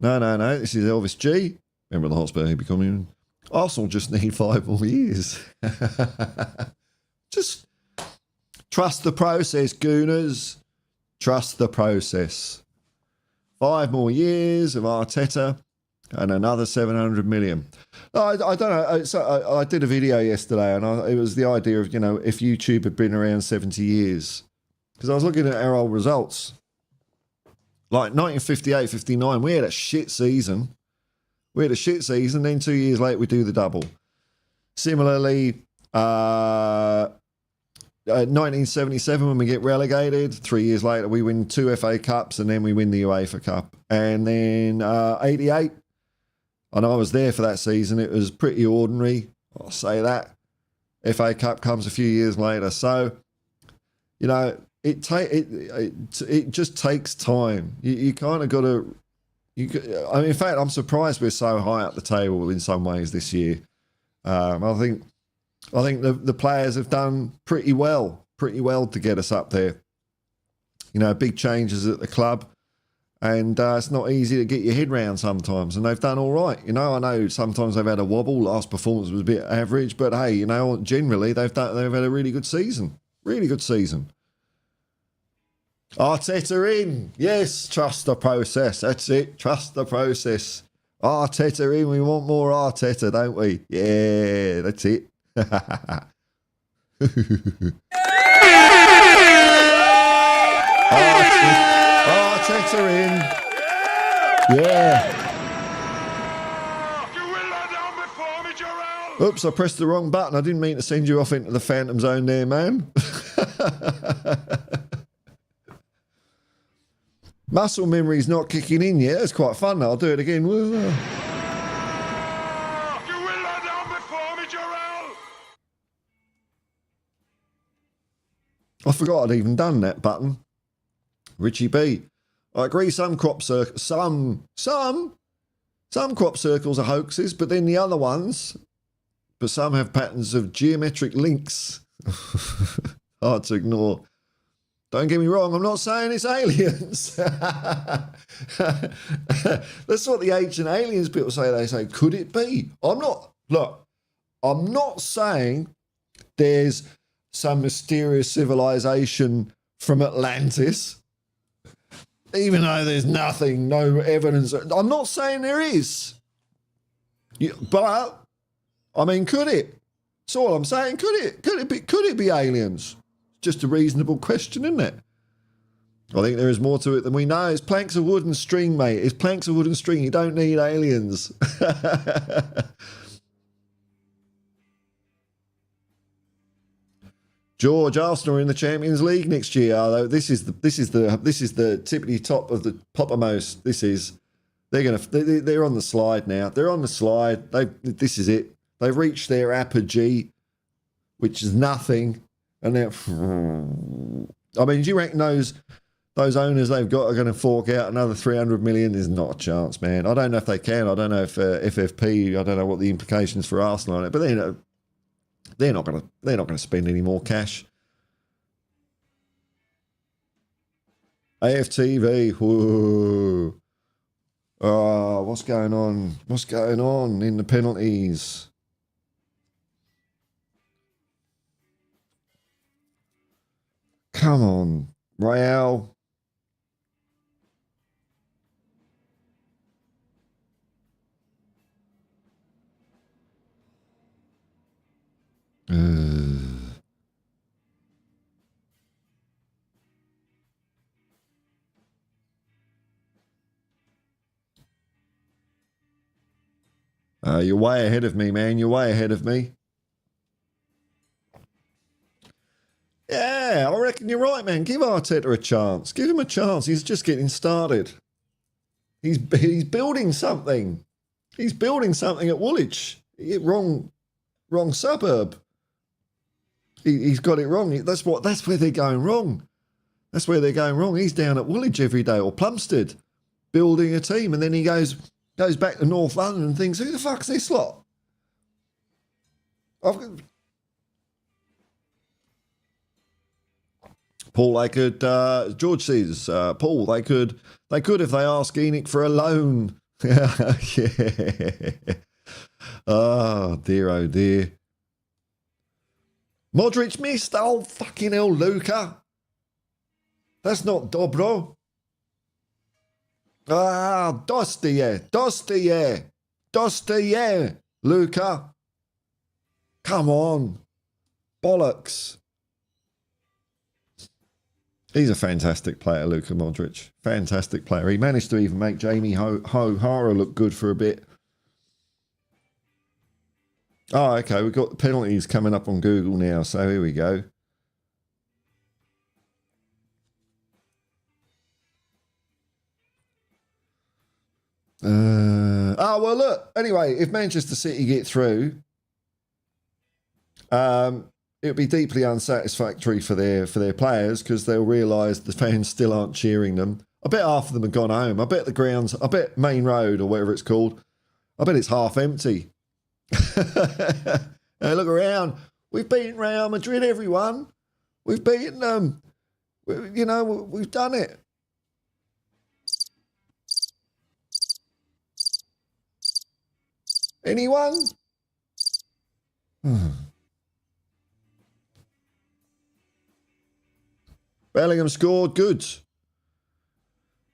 No. This is Elvis G. Remember the Hotspur Hippie commune. Arsenal just need 5 more years. Just trust the process, Gooners. Trust the process. 5 more years of Arteta and another 700 million. I don't know. I did a video yesterday, and it was the idea of, if YouTube had been around 70 years. Because I was looking at our old results. Like 1958, 59, we had a shit season. Then 2 years later, we do the double. Similarly, 1977, when we get relegated, 3 years later, we win 2 FA Cups, and then we win the UEFA Cup. And then 88, and I was there for that season. It was pretty ordinary, I'll say that. FA Cup comes a few years later. So, it just takes time. You kind of got to... in fact, I'm surprised we're so high up the table in some ways this year. I think the players have done pretty well to get us up there. Big changes at the club, and it's not easy to get your head round sometimes, and they've done all right. I know sometimes they've had a wobble. Last performance was a bit average, but hey, generally they've had a really good season. Arteta in. Yes, trust the process. That's it. Trust the process. Arteta in. We want more Arteta, don't we? Yeah, that's it. Arteta. banter in. Yeah. You will lie down before me, Jarrell. Oops, I pressed the wrong button. I didn't mean to send you off into the phantom zone there, man. Muscle memory's not kicking in yet. It's quite fun. I'll do it again. You will lie down before me, Jarrell. I forgot I'd even done that button. Richie B. I agree some crop circles, some crop circles are hoaxes, but then the other ones, but some have patterns of geometric links. Hard to ignore. Don't get me wrong, I'm not saying it's aliens. That's what the ancient aliens people say. They say, could it be? I'm not saying there's some mysterious civilization from Atlantis, even though there's nothing, no evidence. I'm not saying there is. But, I mean, could it? That's all I'm saying. Could it be aliens? Just a reasonable question, isn't it? I think there is more to it than we know. It's planks of wood and string, mate. It's planks of wood and string. You don't need aliens. George, Arsenal are in the Champions League next year. This is the tippity top of the poppermost. They're on the slide now. They're on the slide. This is it. They've reached their apogee, which is nothing. And now, I mean, do you reckon those owners they've got are going to fork out another 300 million? There's not a chance, man. I don't know if they can. I don't know if FFP. I don't know what the implications for Arsenal on it. But they're not going to spend any more cash. AFTV. Whoa. Oh, what's going on? What's going on in the penalties? Come on, Real. You're way ahead of me, man. You're way ahead of me. Yeah, I reckon you're right, man. Give Arteta a chance. Give him a chance. He's just getting started. He's building something. He's building something at Woolwich. Wrong suburb. He's got it wrong. That's where they're going wrong. That's where they're going wrong. He's down at Woolwich every day, or Plumstead, building a team, and then he goes back to North London and thinks, who the fuck's this lot? Paul, they could. George says, Paul, they could if they ask Enoch for a loan. Yeah. Oh dear. Modric missed. Oh fucking hell, Luca. That's not Dobro. Ah, Dier, Luca. Come on, bollocks. He's a fantastic player, Luka Modric. Fantastic player. He managed to even make Jamie O'Hara look good for a bit. Oh, okay. We've got the penalties coming up on Google now. So here we go. Well, look. Anyway, if Manchester City get through, it would be deeply unsatisfactory for their players because they'll realise the fans still aren't cheering them. I bet half of them have gone home. I bet the grounds, I bet Main Road or whatever it's called, I bet it's half empty. Now look around. We've beaten Real Madrid, everyone. We've beaten them. We've done it. Anyone? Bellingham scored. Good.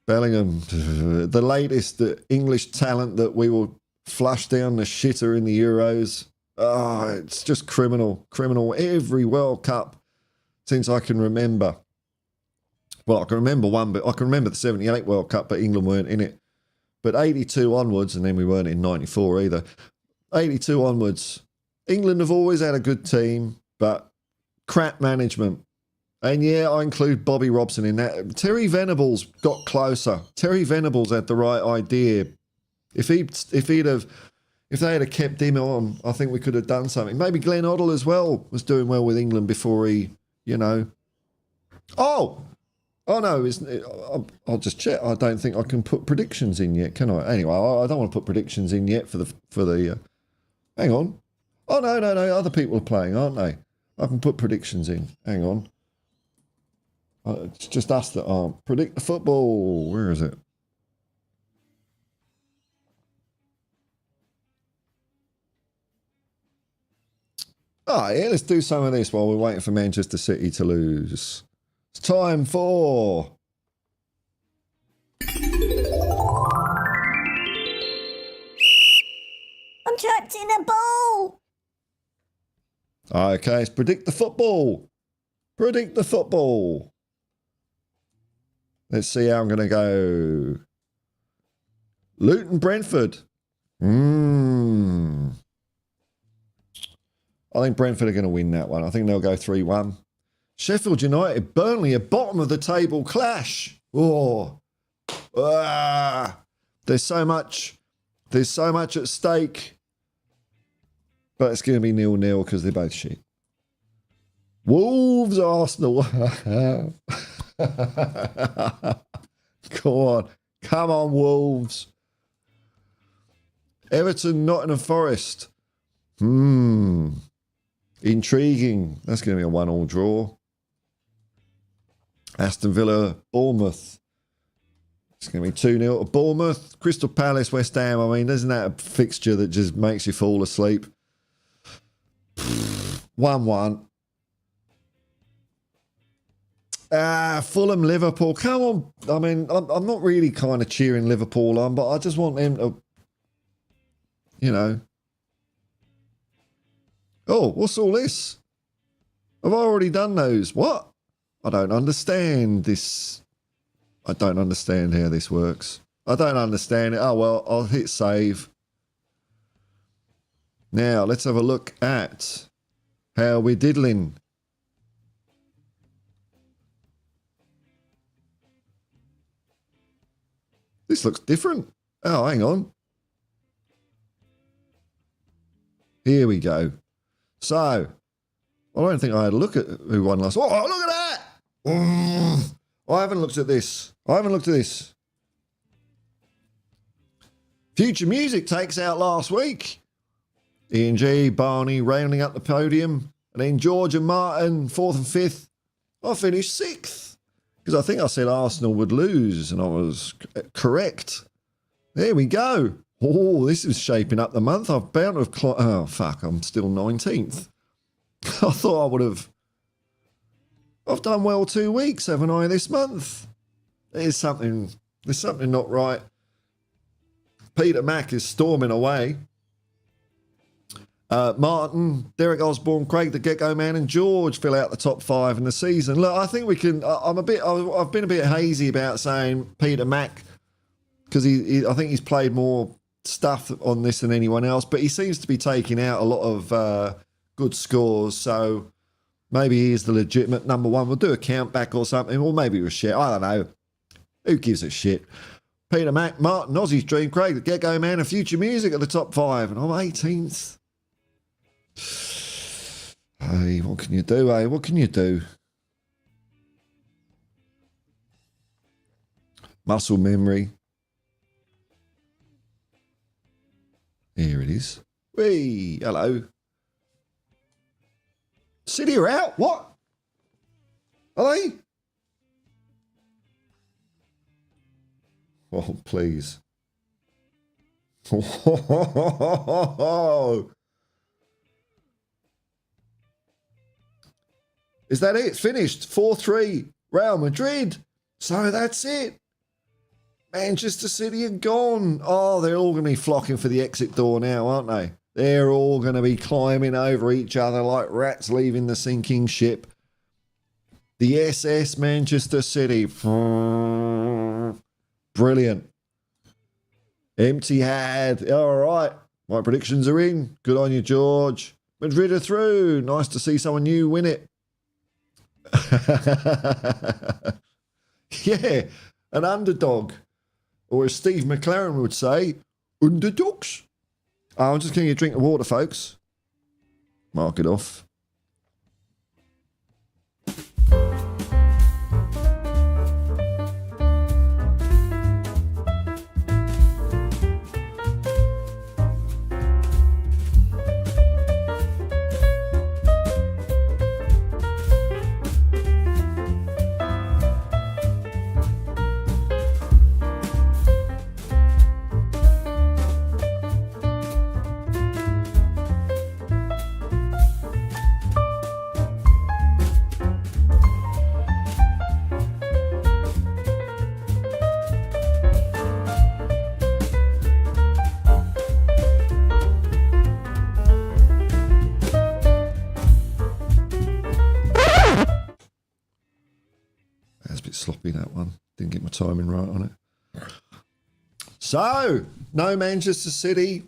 Bellingham, the latest English talent that we will flush down the shitter in the Euros. Oh, it's just criminal. Every World Cup since I can remember. Well, I can remember one, but I can remember the 78 World Cup, but England weren't in it. But 82 onwards, and then we weren't in 94 either. 82 onwards, England have always had a good team, but crap management. And yeah, I include Bobby Robson in that. Terry Venables got closer. Terry Venables had the right idea. If they had kept him on, I think we could have done something. Maybe Glenn Hoddle as well was doing well with England before he, Oh no! I'll just check. I don't think I can put predictions in yet, can I? Anyway, I don't want to put predictions in yet for the. Hang on. Oh no! Other people are playing, aren't they? I can put predictions in. Hang on. It's just us that aren't. Predict the football. Where is it? Oh yeah, let's do some of this while we're waiting for Manchester City to lose. It's time for... I'm trapped in a ball. Okay, let's predict the football. Predict the football. Let's see how I'm going to go. Luton Brentford. I think Brentford are going to win that one. I think they'll go 3-1. Sheffield United, Burnley, a bottom of the table clash. Oh, there's so much at stake. But it's going to be 0-0 because they're both shit. Wolves, Arsenal. Come on, Wolves. Everton, Nottingham Forest. Intriguing. That's going to be a 1-1 draw. Aston Villa, Bournemouth. It's going to be 2-0 to Bournemouth. Crystal Palace, West Ham. I mean, isn't that a fixture that just makes you fall asleep? 1-1. Fulham, Liverpool. Come on. I mean, I'm not really kind of cheering Liverpool on, but I just want them to, Oh, what's all this? Have I already done those? What? I don't understand this. I don't understand how this works. I don't understand it. Oh, well, I'll hit save. Now, let's have a look at how we're diddling. This looks different. Oh, hang on. Here we go. So, I don't think I had a look at who won last. Oh, look at that! I haven't looked at this. Future Music takes out last week. Ian G, Barney rounding up the podium. And then George and Martin, 4th and 5th. I finished 6th. Because I think I said Arsenal would lose, and I was correct. There we go. Oh, this is shaping up the month. I've bound to have... oh, fuck, I'm still 19th. I thought I would have... I've done well 2 weeks, haven't I, this month? There's something not right. Peter Mack is storming away. Martin, Derek Osborne, Craig the Gecko Man, and George fill out the top 5 in the season. Look, I think we can... I've been a bit hazy about saying Peter Mack because I think he's played more stuff on this than anyone else, but he seems to be taking out a lot of good scores, so maybe he is the legitimate number 1. We'll do a count back or something, or maybe we'll share. I don't know. Who gives a shit? Peter Mack, Martin, Aussie's Dream, Craig the Gecko Man, and Future Music at the top 5, and I'm 18th. Hey, what can you do, eh? What can you do? Muscle memory. Here it is. Whee, hello. City are out? What? Are they? Oh, please. Is that it? Finished 4-3 Real Madrid. So that's it. Manchester City are gone. Oh, they're all going to be flocking for the exit door now, aren't they? They're all going to be climbing over each other like rats leaving the sinking ship. The SS Manchester City. Brilliant. Empty had. All right. My predictions are in. Good on you, George. Madrid are through. Nice to see someone new win it. Yeah, an underdog. Or as Steve McLaren would say, underdogs. I'm just getting a drink of water, folks. Mark it off. Sloppy, that one. Didn't get my timing right on it. So, no Manchester City.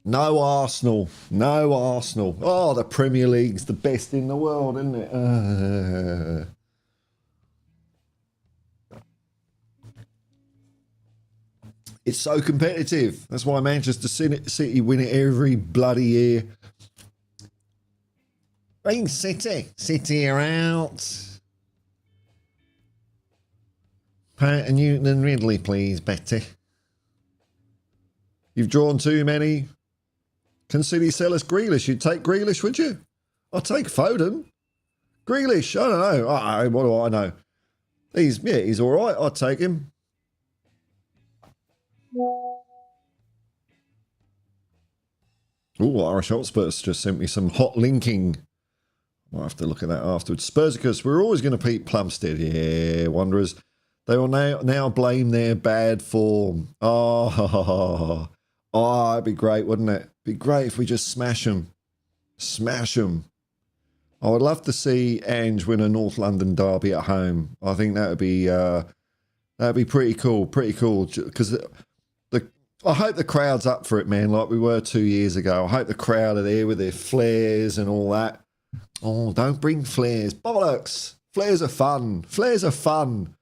No Arsenal. No Arsenal. Oh, the Premier League's the best in the world, isn't it? It's so competitive. That's why Manchester City win it every bloody year. Bring City are out. Pat and Newton and Ridley, please, Betty. You've drawn too many. Can City sell us Grealish? You'd take Grealish, would you? I'll take Foden. Grealish, I don't know. What do I know? He's all right. I'd take him. Oh, Irish Hotspurs just sent me some hot linking. I'll have to look at that afterwards. Spursicus, we're always going to beat Plumstead. Yeah, Wanderers. They will now blame their bad form. Oh, it'd be great, wouldn't it? Be great if we just smash them. Smash them. I would love to see Ange win a North London derby at home. I think that'd be pretty cool. Pretty cool. Because I hope the crowd's up for it, man, like we were 2 years ago. I hope the crowd are there with their flares and all that. Oh, don't bring flares. Bollocks. Flares are fun. Flares are fun.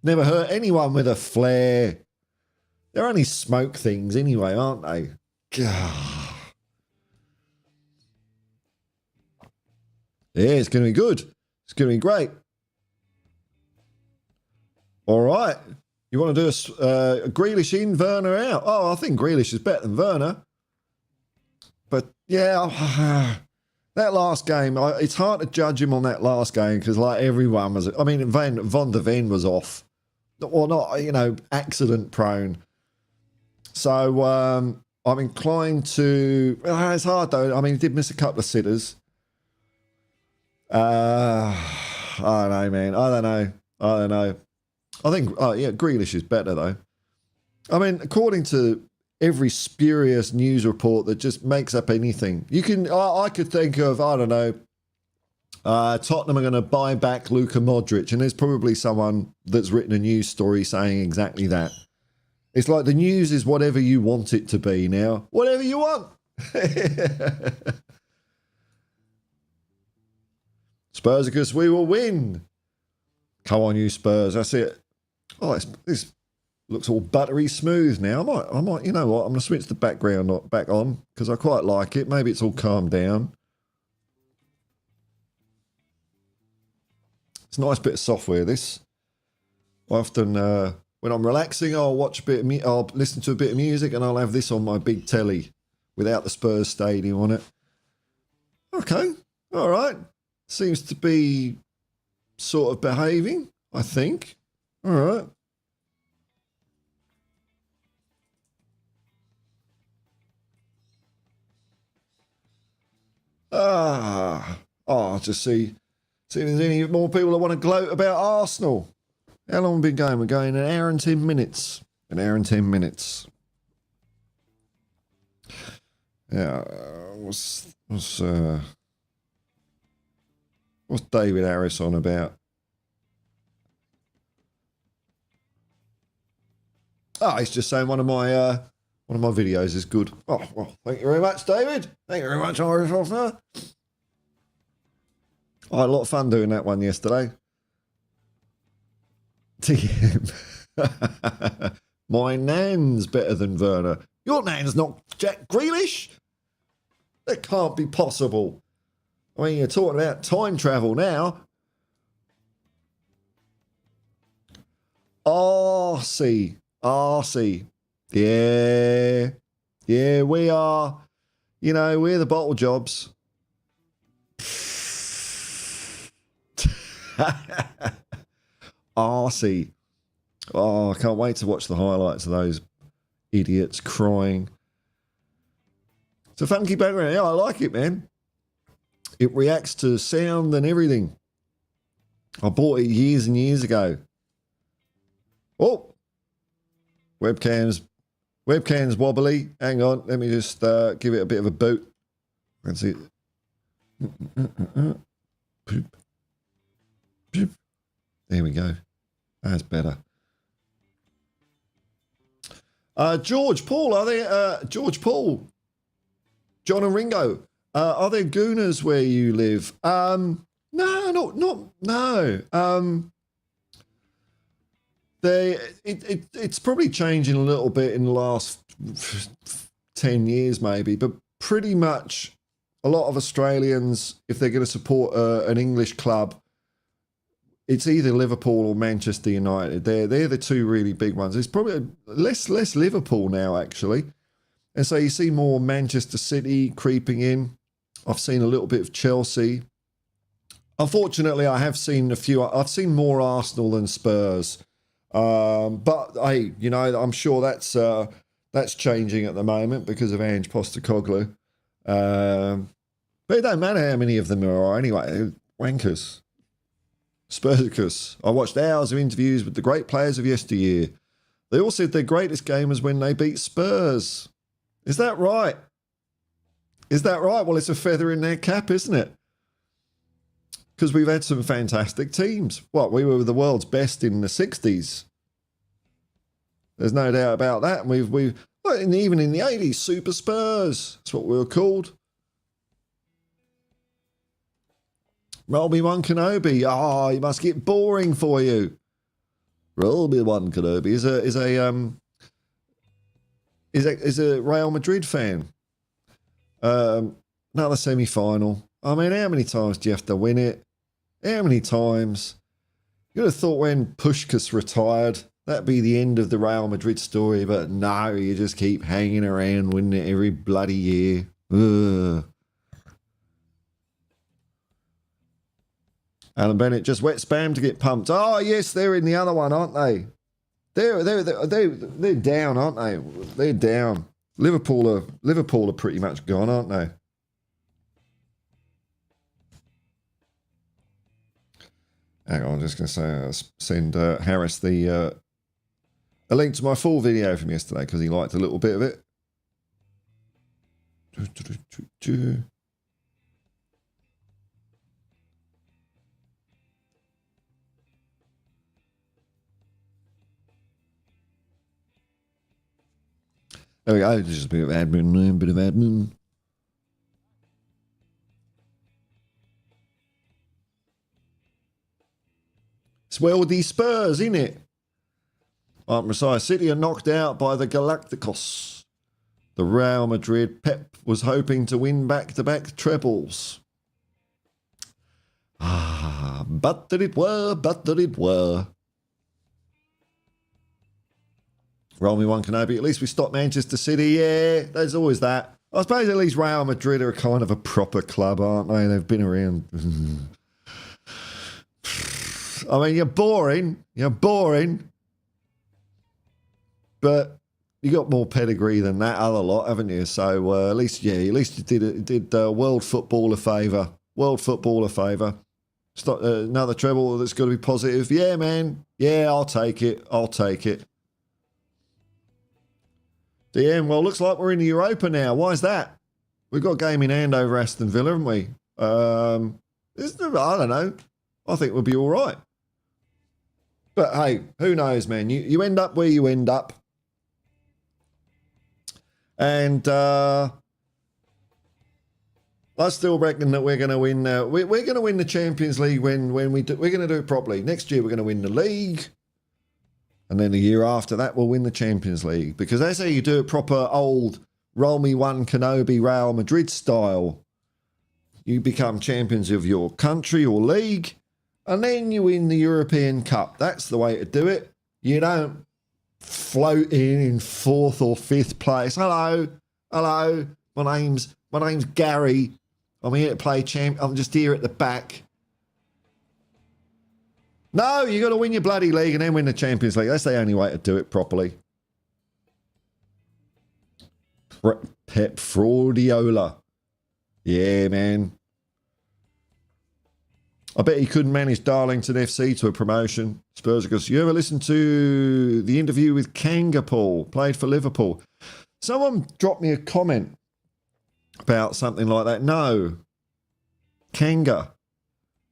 Never hurt anyone with a flare. They're only smoke things anyway, aren't they? God. Yeah, it's going to be good. It's going to be great. All right. You want to do a Grealish in, Werner out? Oh, I think Grealish is better than Werner. But, yeah, that last game, it's hard to judge him on that last game because, like, everyone was... I mean, Van der Ven was off. Or not, accident prone. So I'm inclined to... it's hard, though. I mean, he did miss a couple of sitters. I don't know, man. I don't know. I think, Grealish is better, though. I mean, according to every spurious news report that just makes up anything, I could think of, I don't know, Tottenham are going to buy back Luka Modric, and there's probably someone that's written a news story saying exactly that. It's like the news is whatever you want it to be now. Whatever you want. Spursicus, we will win. Come on, you Spurs. That's it. Oh, this looks all buttery smooth now. I might. You know what? I'm going to switch the background back on because I quite like it. Maybe it's all calmed down. It's a nice bit of software, this. I often, when I'm relaxing, I'll watch a bit of I'll listen to a bit of music and I'll have this on my big telly without the Spurs stadium on it. Okay, all right. Seems to be sort of behaving, I think. All right. I'll just see if there's any more people that want to gloat about Arsenal. How long have we been going? We're going an hour and 10 minutes. An hour and 10 minutes. Yeah, what What's David Harris on about? Oh, he's just saying one of my videos is good. Oh, well, thank you very much, David. Thank you very much, Irish Officer. I had a lot of fun doing that one yesterday. TM. My nan's better than Werner. Your nan's not Jack Grealish? That can't be possible. I mean, you're talking about time travel now. RC. Yeah. Yeah, we are. You know, we're the bottle jobs. RC. Oh, I can't wait to watch the highlights of those idiots crying. It's a funky background. Yeah, I like it, man. It reacts to sound and everything. I bought it years and years ago. Oh, webcam's wobbly. Hang on, let me just give it a bit of a boot. Let's see. Boop. Boop. There we go. That's better. George Paul, are there? George Paul, John and Ringo, are there gooners where you live? No. It's probably changing a little bit in the last 10 years, maybe, but pretty much a lot of Australians, if they're going to support an English club, it's either Liverpool or Manchester United. They're the two really big ones. It's probably less Liverpool now, actually. And so you see more Manchester City creeping in. I've seen a little bit of Chelsea. Unfortunately, I have seen a few. I've seen more Arsenal than Spurs. But hey, you know, I'm sure that's changing at the moment because of Ange Postecoglou. But it don't matter how many of them there are anyway. Wankers. Spursicus. I watched hours of interviews with the great players of yesteryear. They all said their greatest game was when they beat Spurs. Is that right? Is that right? Well, it's a feather in their cap, isn't it? Because we've had some fantastic teams. What, we were the world's best in the 60s. There's no doubt about that. And even in the 80s, Super Spurs. That's what we were called. Obi-Wan Kenobi. Oh, he must get boring for you. Obi-Wan Kenobi is a Real Madrid fan. Another semi-final. I mean, how many times do you have to win it? How many times? You'd have thought when Puskás retired, that'd be the end of the Real Madrid story, but no, you just keep hanging around winning it every bloody year. Ugh. Alan Bennett, just wet spam to get pumped. Oh, yes, they're in the other one, aren't they? They're down, aren't they? They're down. Liverpool are pretty much gone, aren't they? Hang on, I'm just going to say, send Harris a link to my full video from yesterday because he liked a little bit of it. There we go, just a bit of admin. It's well the Spurs, isn't it? I'm precise. City are knocked out by the Galacticos. The Real Madrid Pep was hoping to win back-to-back trebles. But that it were. Roll me one, Kenobi. At least we stopped Manchester City. Yeah, there's always that. I suppose at least Real Madrid are kind of a proper club, aren't they? They've been around. I mean, you're boring. But you got more pedigree than that other lot, haven't you? So at least you did world football a favour. Stop, another treble that's got to be positive. Yeah, man. Yeah, I'll take it. DM, well, looks like we're in the Europa now. Why is that? We've got a game in hand over Aston Villa, haven't we? I don't know. I think we'll be all right. But hey, who knows, man? You end up where you end up. And I still reckon that we're going to win. We're going to win the Champions League when we're going to do it properly. Next year we're going to win the league, and then the year after that we'll win the Champions League, because that's how you do it proper, old roll me one Kenobi Real Madrid style. You become champions of your country or league, and then you win the European Cup. That's the way to do it. You don't float in fourth or fifth place. Hello. My name's Gary. I'm here to play champ. I'm just here at the back. No, you got to win your bloody league and then win the Champions League. That's the only way to do it properly. Pep Fraudiola. Yeah, man. I bet he couldn't manage Darlington FC to a promotion. Spurs, because you ever listen to the interview with Kanga, Paul? Played for Liverpool. Someone dropped me a comment about something like that. No. Kanga.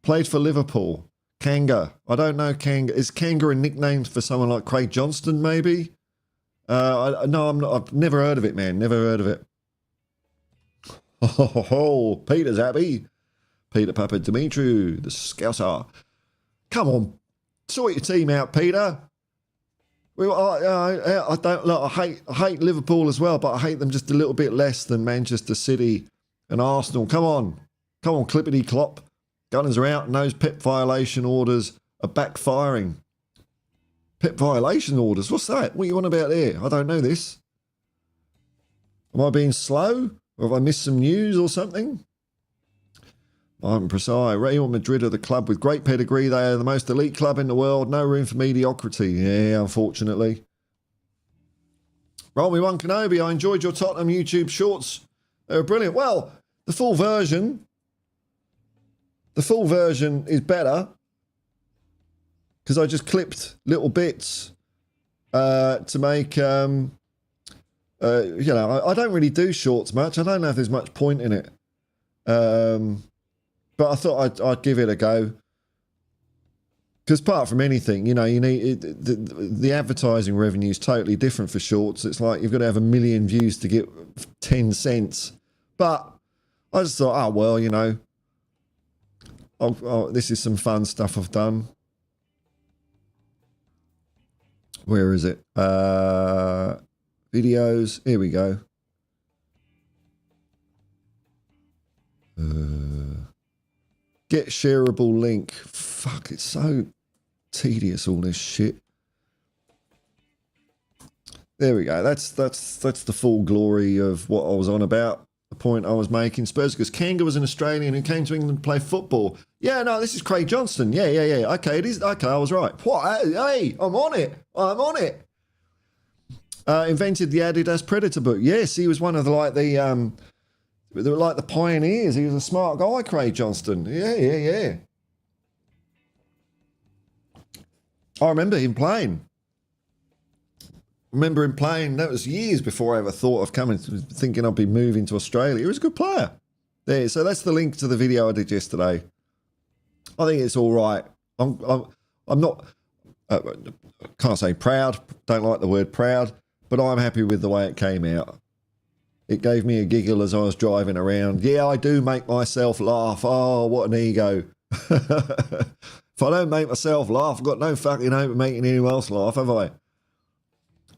Played for Liverpool. Kanga. I don't know Kanga. Is Kanga a nickname for someone like Craig Johnston, maybe? No, I'm not. I've never heard of it, man. Never heard of it. Oh, Peter's happy. Peter Papa Dimitru, the Scouser. Come on. Sort your team out, Peter. Well, I don't look. I hate Liverpool as well, but I hate them just a little bit less than Manchester City and Arsenal. Come on, clippity clop. Gunners are out, and those PEP violation orders are backfiring. PEP violation orders? What's that? What are you on about there? I don't know this. Am I being slow, or have I missed some news or something? I'm precise. Real Madrid are the club with great pedigree. They are the most elite club in the world. No room for mediocrity. Yeah, unfortunately. Roll me one Kenobi. I enjoyed your Tottenham YouTube shorts. They were brilliant. Well, the full version is better because I just clipped little bits to make, I don't really do shorts much. I don't know if there's much point in it. But I thought I'd give it a go. Because apart from anything, you need the advertising revenue is totally different for shorts. It's like you've got to have 1 million views to get 10 cents. But I just thought, this is some fun stuff I've done. Where is it? Videos. Here we go. Get shareable link. Fuck, it's so tedious, all this shit. There we go. That's the full glory of what I was on about. The point I was making. Spurs, because Kanga was an Australian who came to England to play football. Yeah, no, this is Craig Johnston. Yeah. Okay, it is. Okay, I was right. What? Hey, I'm on it. Invented the Adidas Predator book. Yes, he was one of the pioneers. He was a smart guy, Craig Johnston. Yeah. I remember him playing. That was years before I ever thought of thinking I'd be moving to Australia. He was a good player. There, so that's the link to the video I did yesterday. I think it's all right. I'm not, can't say proud, don't like the word proud, but I'm happy with the way it came out. It gave me a giggle as I was driving around. Yeah, I do make myself laugh. Oh, what an ego. If I don't make myself laugh, I've got no fucking hope of making anyone else laugh, have I?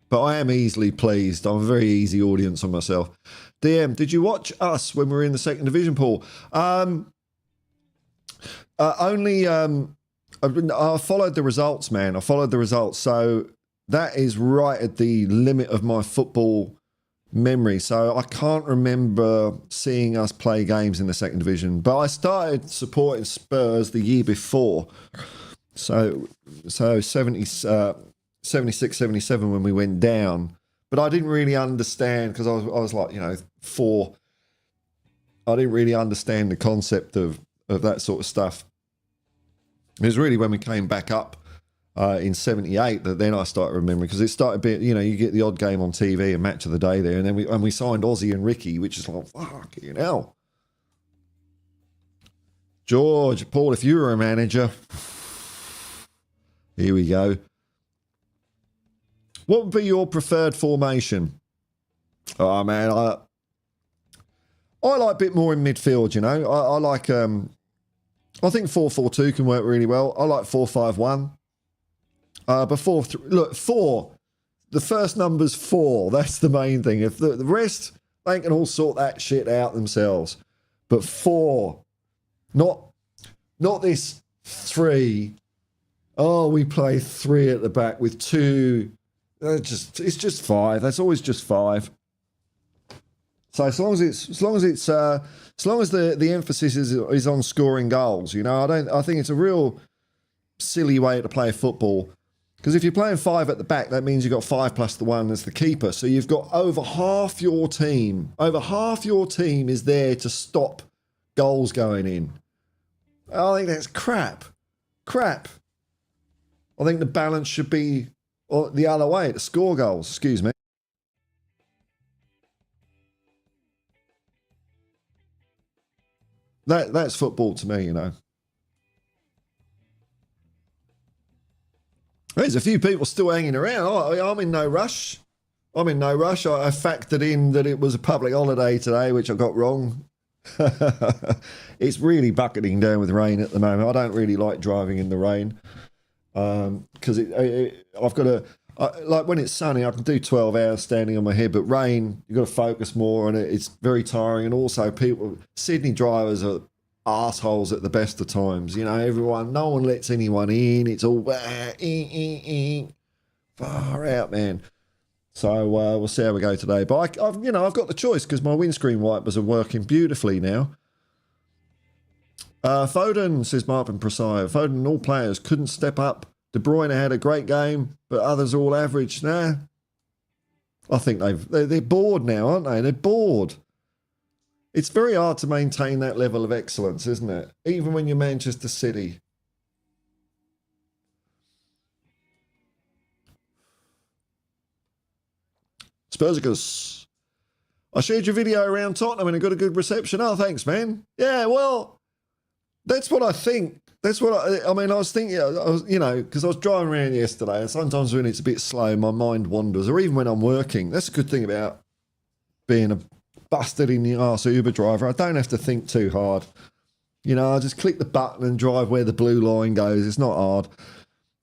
But I am easily pleased. I'm a very easy audience on myself. DM, did you watch us when we were in the second division, Paul? I followed the results, man. I followed the results. So that is right at the limit of my football memory. So I can't remember seeing us play games in the second division. But I started supporting Spurs the year before. So 76, 77 when we went down. But I didn't really understand, because I was like, 4. I didn't really understand the concept of that sort of stuff. It was really when we came back up in 78 that then I started remembering, because it started being, you get the odd game on TV and Match of the Day there, and then we signed Ozzy and Ricky, which is like, fucking hell. George, Paul, if you were a manager, here we go. What would be your preferred formation? Oh, man, I like a bit more in midfield, you know. I like, I think 4-4-2 can work really well. I like 4-5-1. But 4, the first number's 4. That's the main thing. If the rest, they can all sort that shit out themselves. But 4, not this 3. Oh, we play 3 at the back with 2. It's just 5. That's always just 5. So as long as the emphasis is on scoring goals, you know, I think it's a real silly way to play football. Because if you're playing 5 at the back, that means you've got 5 plus the 1 as the keeper. So you've got over half your team is there to stop goals going in. I think that's crap. I think the balance should be the other way, to score goals. Excuse me. That's football to me, you know. There's a few people still hanging around. I'm in no rush. I factored in that it was a public holiday today, which I got wrong. It's really bucketing down with rain at the moment. I don't really like driving in the rain because I've got to, like when it's sunny, I can do 12 hours standing on my head, but rain, you've got to focus more on it. It's very tiring. And also Sydney drivers are assholes at the best of times. You know, no one lets anyone in. It's all far out, man. So we'll see how we go today. But I've got the choice because my windscreen wipers are working beautifully now. Foden, says Martin Presire. Foden and all players couldn't step up. De Bruyne had a great game, but others are all average. Nah, I think they're bored now, aren't they? They're bored. It's very hard to maintain that level of excellence, isn't it? Even when you're Manchester City. Spursicus. I shared your video around Tottenham and it got a good reception. Oh, thanks, man. Yeah, well, that's what I think. That's what I mean, I was thinking, because I was driving around yesterday and sometimes when it's a bit slow, my mind wanders, or even when I'm working. That's a good thing about being a busted in the arse Uber driver. I don't have to think too hard. You know, I just click the button and drive where the blue line goes. It's not hard.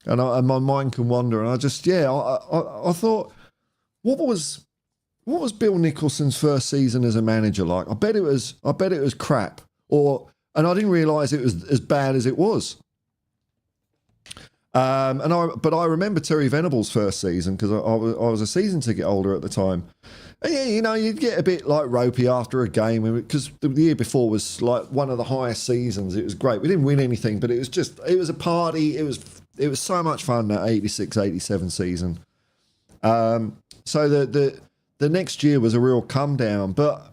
And my mind can wander. And I just, I thought, what was Bill Nicholson's first season as a manager like? I bet it was crap. And I didn't realise it was as bad as it was. But I remember Terry Venables' first season because I was a season ticket holder at the time. And yeah, you know, you'd get a bit like ropey after a game because the year before was like one of the highest seasons. It was great. We didn't win anything, but it was a party. It was so much fun, that 86, 87 season. So the next year was a real come down, but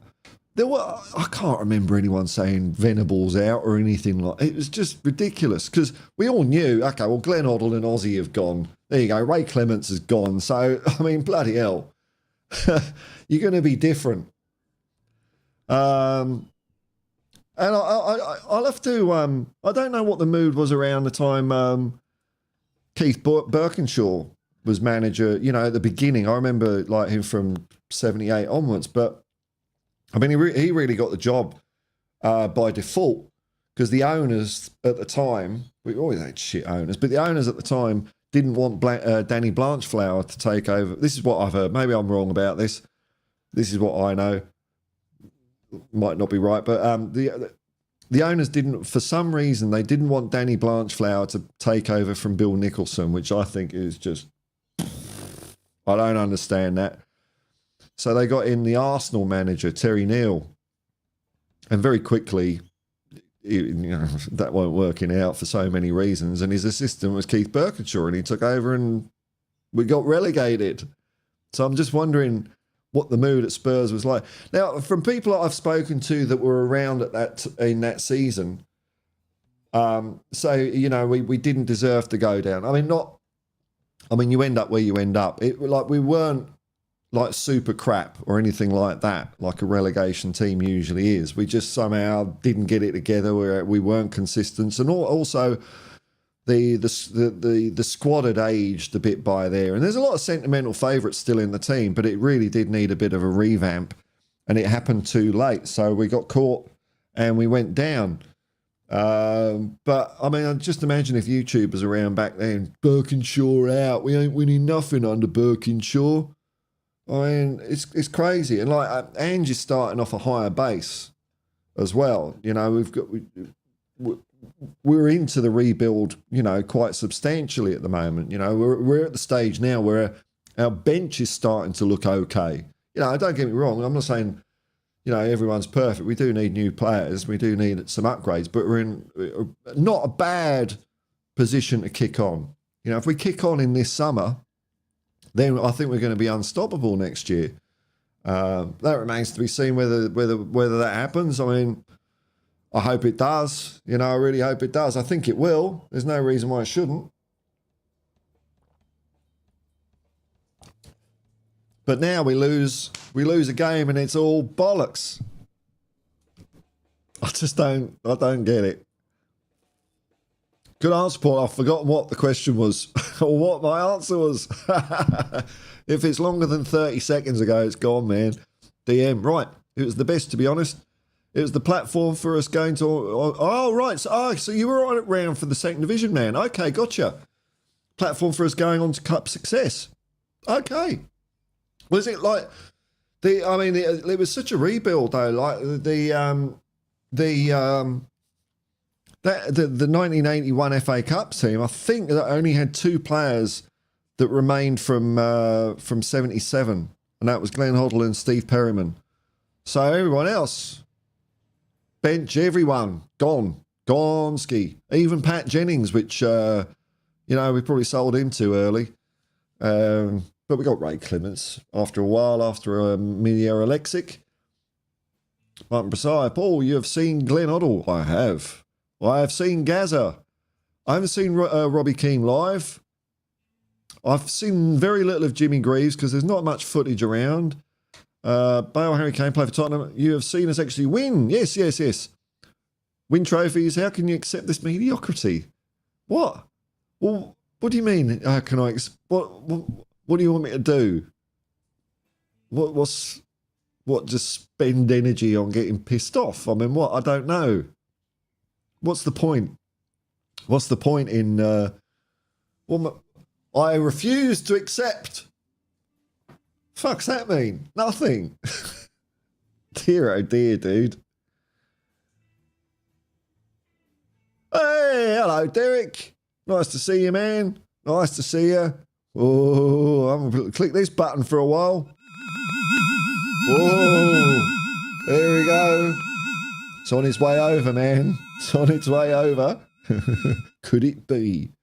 I can't remember anyone saying Venables out or anything like. It was just ridiculous because we all knew, okay, well, Glenn Hoddle and Ozzy have gone. There you go. Ray Clements has gone. So, I mean, bloody hell. You're going to be different. And I'll have to, I don't know what the mood was around the time Keith Birkinshaw was manager, you know, at the beginning. I remember like him from 78 onwards, but I mean, he really got the job by default because the owners at the time, we always had shit owners, but the owners at the time didn't want Danny Blanchflower to take over. This is what I've heard. Maybe I'm wrong about this. This is what I know. Might not be right, but the owners didn't, for some reason, they didn't want Danny Blanchflower to take over from Bill Nicholson, which I think is just, I don't understand that. So they got in the Arsenal manager, Terry Neal. And very quickly, that weren't working out for so many reasons. And his assistant was Keith Birkinshaw, and he took over and we got relegated. So I'm just wondering what the mood at Spurs was like. Now, from people that I've spoken to that were around in that season, so, you know, we didn't deserve to go down. I mean, you end up where you end up. We weren't like super crap or anything like that, like a relegation team usually is. We just somehow didn't get it together. We weren't consistent, and also the squad had aged a bit by there. And there's a lot of sentimental favourites still in the team, but it really did need a bit of a revamp, and it happened too late. So we got caught and we went down. But I mean, just imagine if YouTube was around back then. Birkinshaw out. We ain't winning nothing under Birkinshaw. I mean, it's crazy. And like Ange is starting off a higher base as well. You know, we're into the rebuild, you know, quite substantially at the moment. You know, we're at the stage now where our bench is starting to look okay. You know, don't get me wrong. I'm not saying, you know, everyone's perfect. We do need new players. We do need some upgrades, but we're in not a bad position to kick on. You know, if we kick on in this summer, then I think we're going to be unstoppable next year. That remains to be seen whether that happens. I mean, I hope it does. You know, I really hope it does. I think it will. There's no reason why it shouldn't. But now we lose a game and it's all bollocks. I don't get it. Good answer, Paul. I've forgotten what the question was or what my answer was. If it's longer than 30 seconds ago, it's gone, man. DM, right. It was the best, to be honest. It was the platform for us going to... Oh, right. So you were on it round for the second division, man. Okay, gotcha. Platform for us going on to cup success. Okay. Was it like... it was such a rebuild, though. Like, the 1981 FA Cup team, I think that only had 2 players that remained from 77, and that was Glenn Hoddle and Steve Perryman. So everyone else, bench, everyone, gone ski. Even Pat Jennings, which, you know, we probably sold him too early. But we got Ray Clements after a while, after Minier Alexic. Martin Bresai, Paul, you have seen Glenn Hoddle? I have. I have seen Gaza. I haven't seen Robbie Keane live. I've seen very little of Jimmy Greaves because there's not much footage around. Bale Harry Kane play for Tottenham. You have seen us actually win. Yes. Win trophies. How can you accept this mediocrity? What? Well, what do you mean? How can I... What do you want me to do? What? Just spend energy on getting pissed off? I mean, what? I don't know. What's the point? What's the point in... I refuse to accept. Fuck's that mean? Nothing. Dear, oh dear, dude. Hey, hello, Derek. Nice to see you, man. Nice to see you. Oh, I'm going to click this button for a while. Oh, there we go. It's on its way over, man. It's on its way over. Could it be?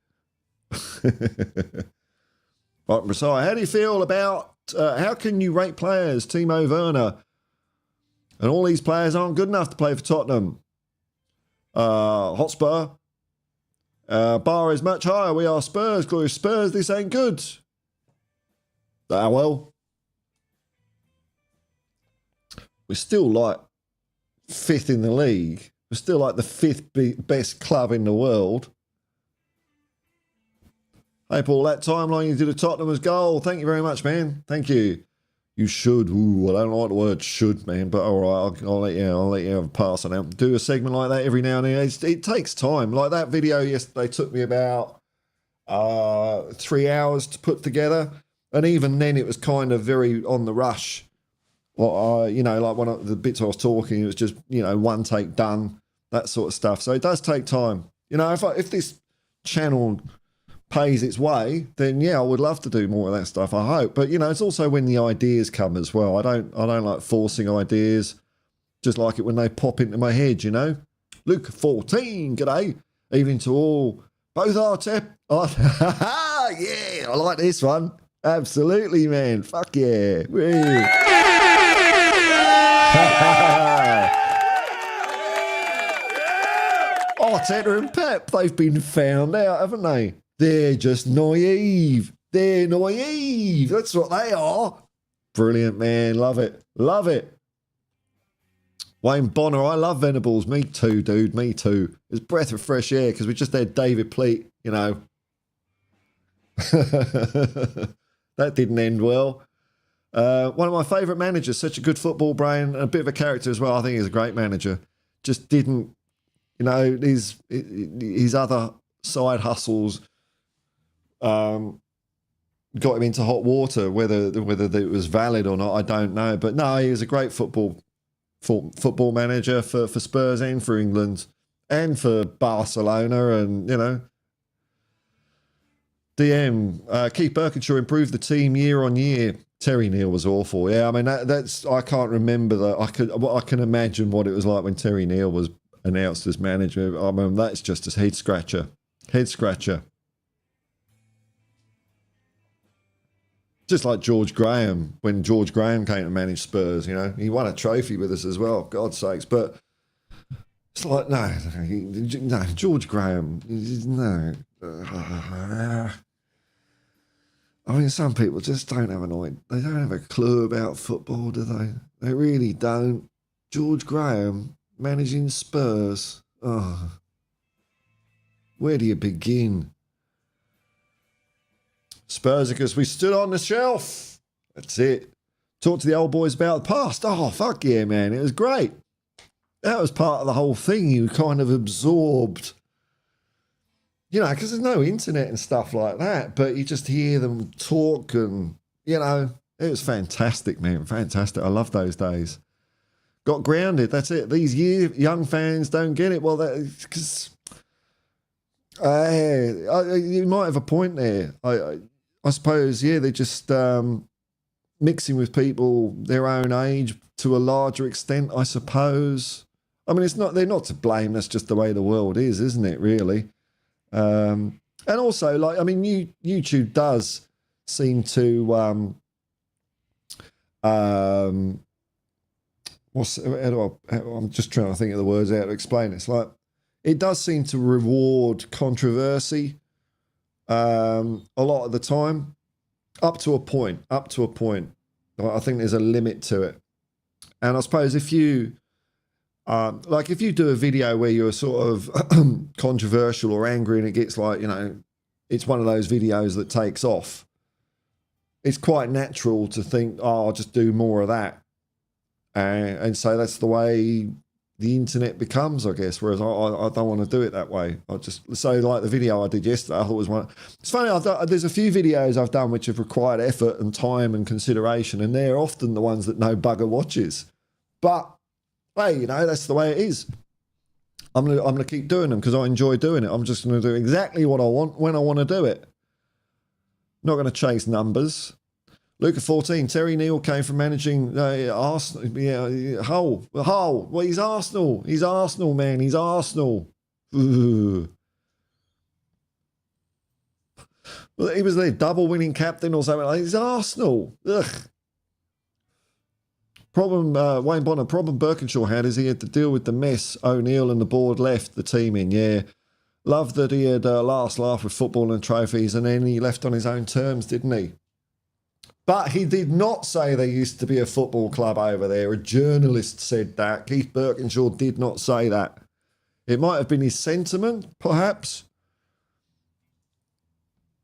Right, Messiah, how do you feel about how can you rate players? Timo Werner and all these players aren't good enough to play for Tottenham. Hotspur. Bar is much higher. We are Spurs. Glorious Spurs. This ain't good. Ah, well. We're still like 5th in the league. We're still like the 5th best club in the world. Hey, Paul, that timeline you did a Tottenham's goal. Thank you very much, man. Thank you. You should. Ooh, I don't like the word should, man, but all right, I'll let you have a pass on that. Do a segment like that every now and then. It takes time. Like that video yesterday took me about 3 hours to put together. And even then it was kind of very on the rush. Well, you know, like one of the bits I was talking, it was just, you know, one take done, that sort of stuff. So it does take time. You know, if this channel pays its way, then yeah, I would love to do more of that stuff, I hope. But you know, it's also when the ideas come as well. I don't like forcing ideas. Just like it when they pop into my head, you know. Luke 14, g'day. Evening to all. Both Artep. Yeah, I like this one. Absolutely, man. Fuck yeah. Arteta and Pep, they've been found out, haven't they? They're just naive. They're naive. That's what they are. Brilliant, man. Love it. Love it. Wayne Bonner, I love Venables. Me too, dude. Me too. It's a breath of fresh air because we just had David Pleat, you know. That didn't end well. One of my favourite managers, such a good football brain, a bit of a character as well. I think he's a great manager. Just didn't, you know, his other side hustles got him into hot water. Whether it was valid or not, I don't know. But no, he was a great football manager for Spurs and for England and for Barcelona, and you know. DM Keith Birkinshaw improved the team year on year. Terry Neal was awful. Yeah, I mean that's I can't remember that. I can imagine what it was like when Terry Neal was announced as manager. I mean that's just a head scratcher. Just like George Graham, when George Graham came to manage Spurs, you know, he won a trophy with us as well, God's sakes. But it's like, no, George Graham, no. I mean, some people just don't have they don't have a clue about football, do they? They really don't. George Graham managing Spurs. Oh, where do you begin? Spurs, because we stood on the shelf. That's it. Talk to the old boys about the past. Oh, fuck yeah, man. It was great. That was part of the whole thing. You kind of absorbed, you know, because there's no internet and stuff like that, but you just hear them talk and, you know, it was fantastic, man. Fantastic. I love those days. Got grounded. That's it. These young fans don't get it. Well, because you might have a point there. I suppose, yeah, they're just mixing with people their own age to a larger extent, I suppose. I mean, they're not to blame. That's just the way the world is, isn't it, really? And also, like, I mean, YouTube does seem to, I'm just trying to think of the words out to explain it. It's like, it does seem to reward controversy a lot of the time, up to a point. I think there's a limit to it. And I suppose if you do a video where you're sort of controversial or angry and it gets like, you know, it's one of those videos that takes off, it's quite natural to think, oh, I'll just do more of that. And so that's the way the internet becomes, I guess, whereas I don't want to do it that way. So like the video I did yesterday, I thought was one. It's funny, there's a few videos I've done which have required effort and time and consideration, and they're often the ones that no bugger watches. But, hey, you know, that's the way it is. I'm gonna keep doing them because I enjoy doing it. I'm just going to do exactly what I want when I want to do it. Not going to chase numbers. Luca 14, Terry Neal came from managing Arsenal. Yeah, Hull. Well, he's Arsenal. He's Arsenal, man. He's Arsenal. Ugh. Well, he was their double winning captain or something. He's Arsenal. Ugh. Wayne Bonner, problem Birkinshaw had is he had to deal with the mess O'Neill and the board left the team in. Yeah. Loved that he had a last laugh with football and trophies, and then he left on his own terms, didn't he? But he did not say there used to be a football club over there. A journalist said that. Keith Birkinshaw did not say that. It might have been his sentiment, perhaps.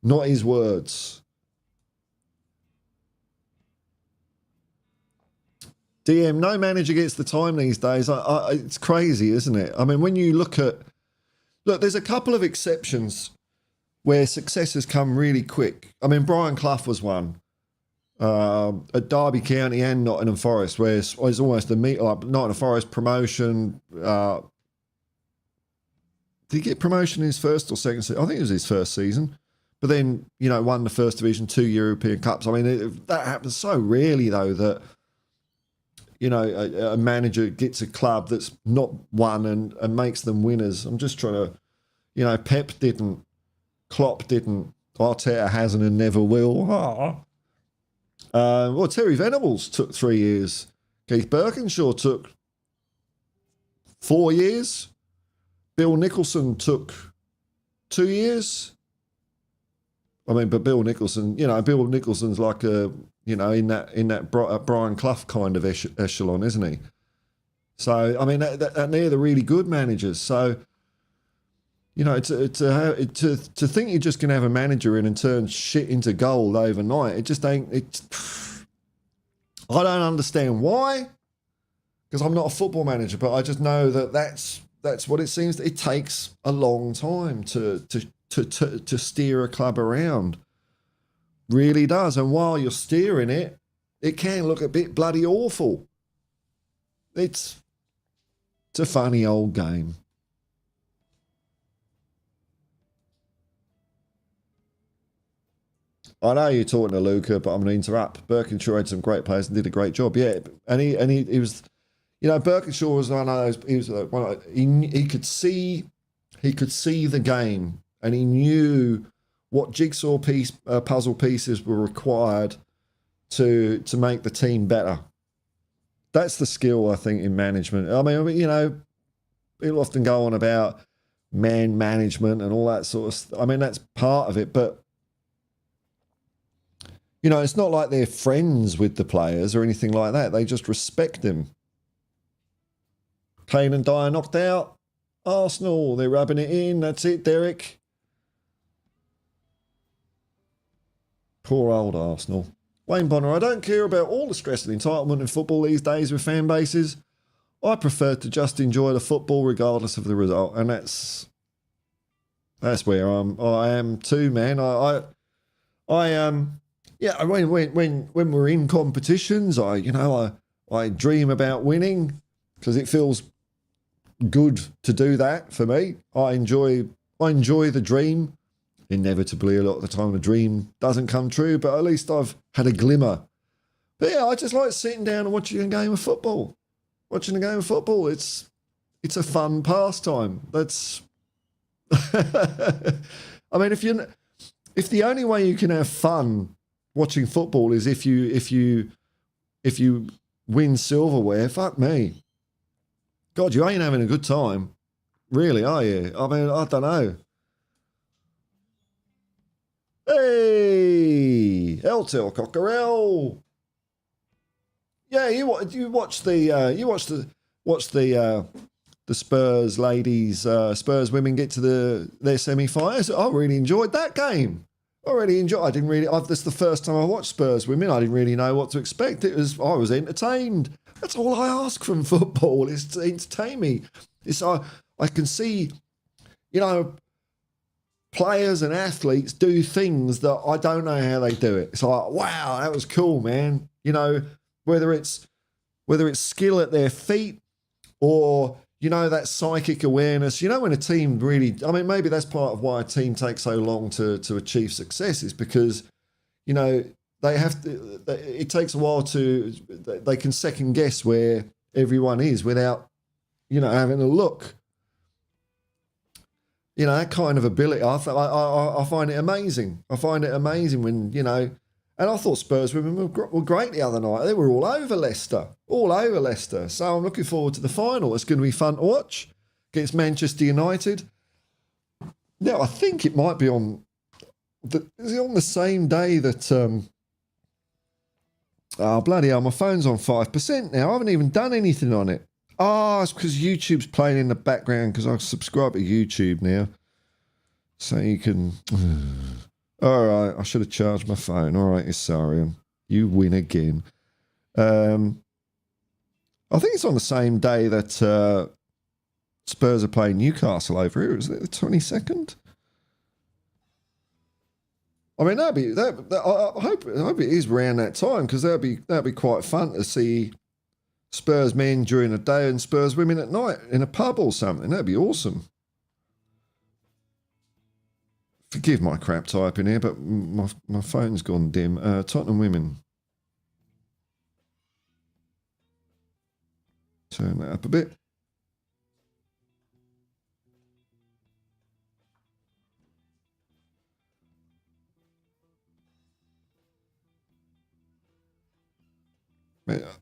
Not his words. DM, no manager gets the time these days. It's crazy, isn't it? I mean, when you look, there's a couple of exceptions where success has come really quick. I mean, Brian Clough was one. At Derby County and Nottingham Forest, where it's almost a Nottingham Forest promotion. Did he get promotion in his first or second season? I think it was his first season. But then, you know, won the First Division, 2 European Cups. I mean, that happens so rarely, though, that, you know, a manager gets a club that's not won and makes them winners. I'm just trying to, you know, Pep didn't, Klopp didn't, Arteta hasn't and never will. Well, Terry Venables took 3 years. Keith Birkinshaw took 4 years. Bill Nicholson took 2 years. I mean, but Bill Nicholson, Bill Nicholson's like in that Brian Clough kind of echelon, isn't he? So, I mean, and they're the really good managers. So, to think you're just going to have a manager in and turn shit into gold overnight, it just ain't. I don't understand why, because I'm not a football manager, but I just know that's what it seems. It takes a long time to steer a club around. Really does. And while you're steering it, it can look a bit bloody awful. It's a funny old game. I know you're talking to Luca, but I'm going to interrupt. Birkinshaw had some great players and did a great job. Yeah, and he was, Birkinshaw was one of those. He was he could see the game, and he knew what jigsaw puzzle pieces were required to make the team better. That's the skill, I think, in management. I mean, people often go on about man management and all that sort of stuff. I mean, that's part of it, but it's not like they're friends with the players or anything like that. They just respect them. Kane and Dier knocked out. Arsenal, they're rubbing it in. That's it, Derek. Poor old Arsenal. Wayne Bonner, I don't care about all the stress and entitlement in football these days with fan bases. I prefer to just enjoy the football regardless of the result. And that's where I am too, man. Yeah, when we're in competitions, I dream about winning because it feels good to do that for me. I enjoy the dream. Inevitably, a lot of the time, the dream doesn't come true, but at least I've had a glimmer. But yeah, I just like sitting down and watching a game of football. Watching a game of football, it's a fun pastime. That's, I mean, if the only way you can have fun watching football is if you win silverware, fuck me. God, you ain't having a good time, really, are you? I mean, I don't know. Hey, Eltel Cockerell. Yeah, you watched the Spurs ladies, Spurs women get to their semi-finals. I really enjoyed that game. I didn't really. This is the first time I watched Spurs women. I didn't really know what to expect. I was entertained. That's all I ask from football is to entertain me. I can see, players and athletes do things that I don't know how they do it. It's like, wow, that was cool, man. Whether it's skill at their feet or, that psychic awareness. When a team really, I mean, maybe that's part of why a team takes so long to achieve success is because, they have to, it takes a while they can second guess where everyone is without, having a look. That kind of ability, I find it amazing. I find it amazing when, and I thought Spurs women were great the other night. They were all over Leicester. So I'm looking forward to the final. It's going to be fun to watch against Manchester United. Now, I think it might be is it on the same day that, oh, bloody hell, my phone's on 5% now. I haven't even done anything on it. Oh, it's because YouTube's playing in the background because I subscribe to YouTube now. So you can... All right, I should have charged my phone. All right, Isarian, you win again. I think it's on the same day that Spurs are playing Newcastle over here. Is it the 22nd? I mean, I hope it is around that time because that'd be quite fun to see Spurs men during the day and Spurs women at night in a pub or something. That'd be awesome. Forgive my crap typing here, but my phone's gone dim. Tottenham women. Turn that up a bit.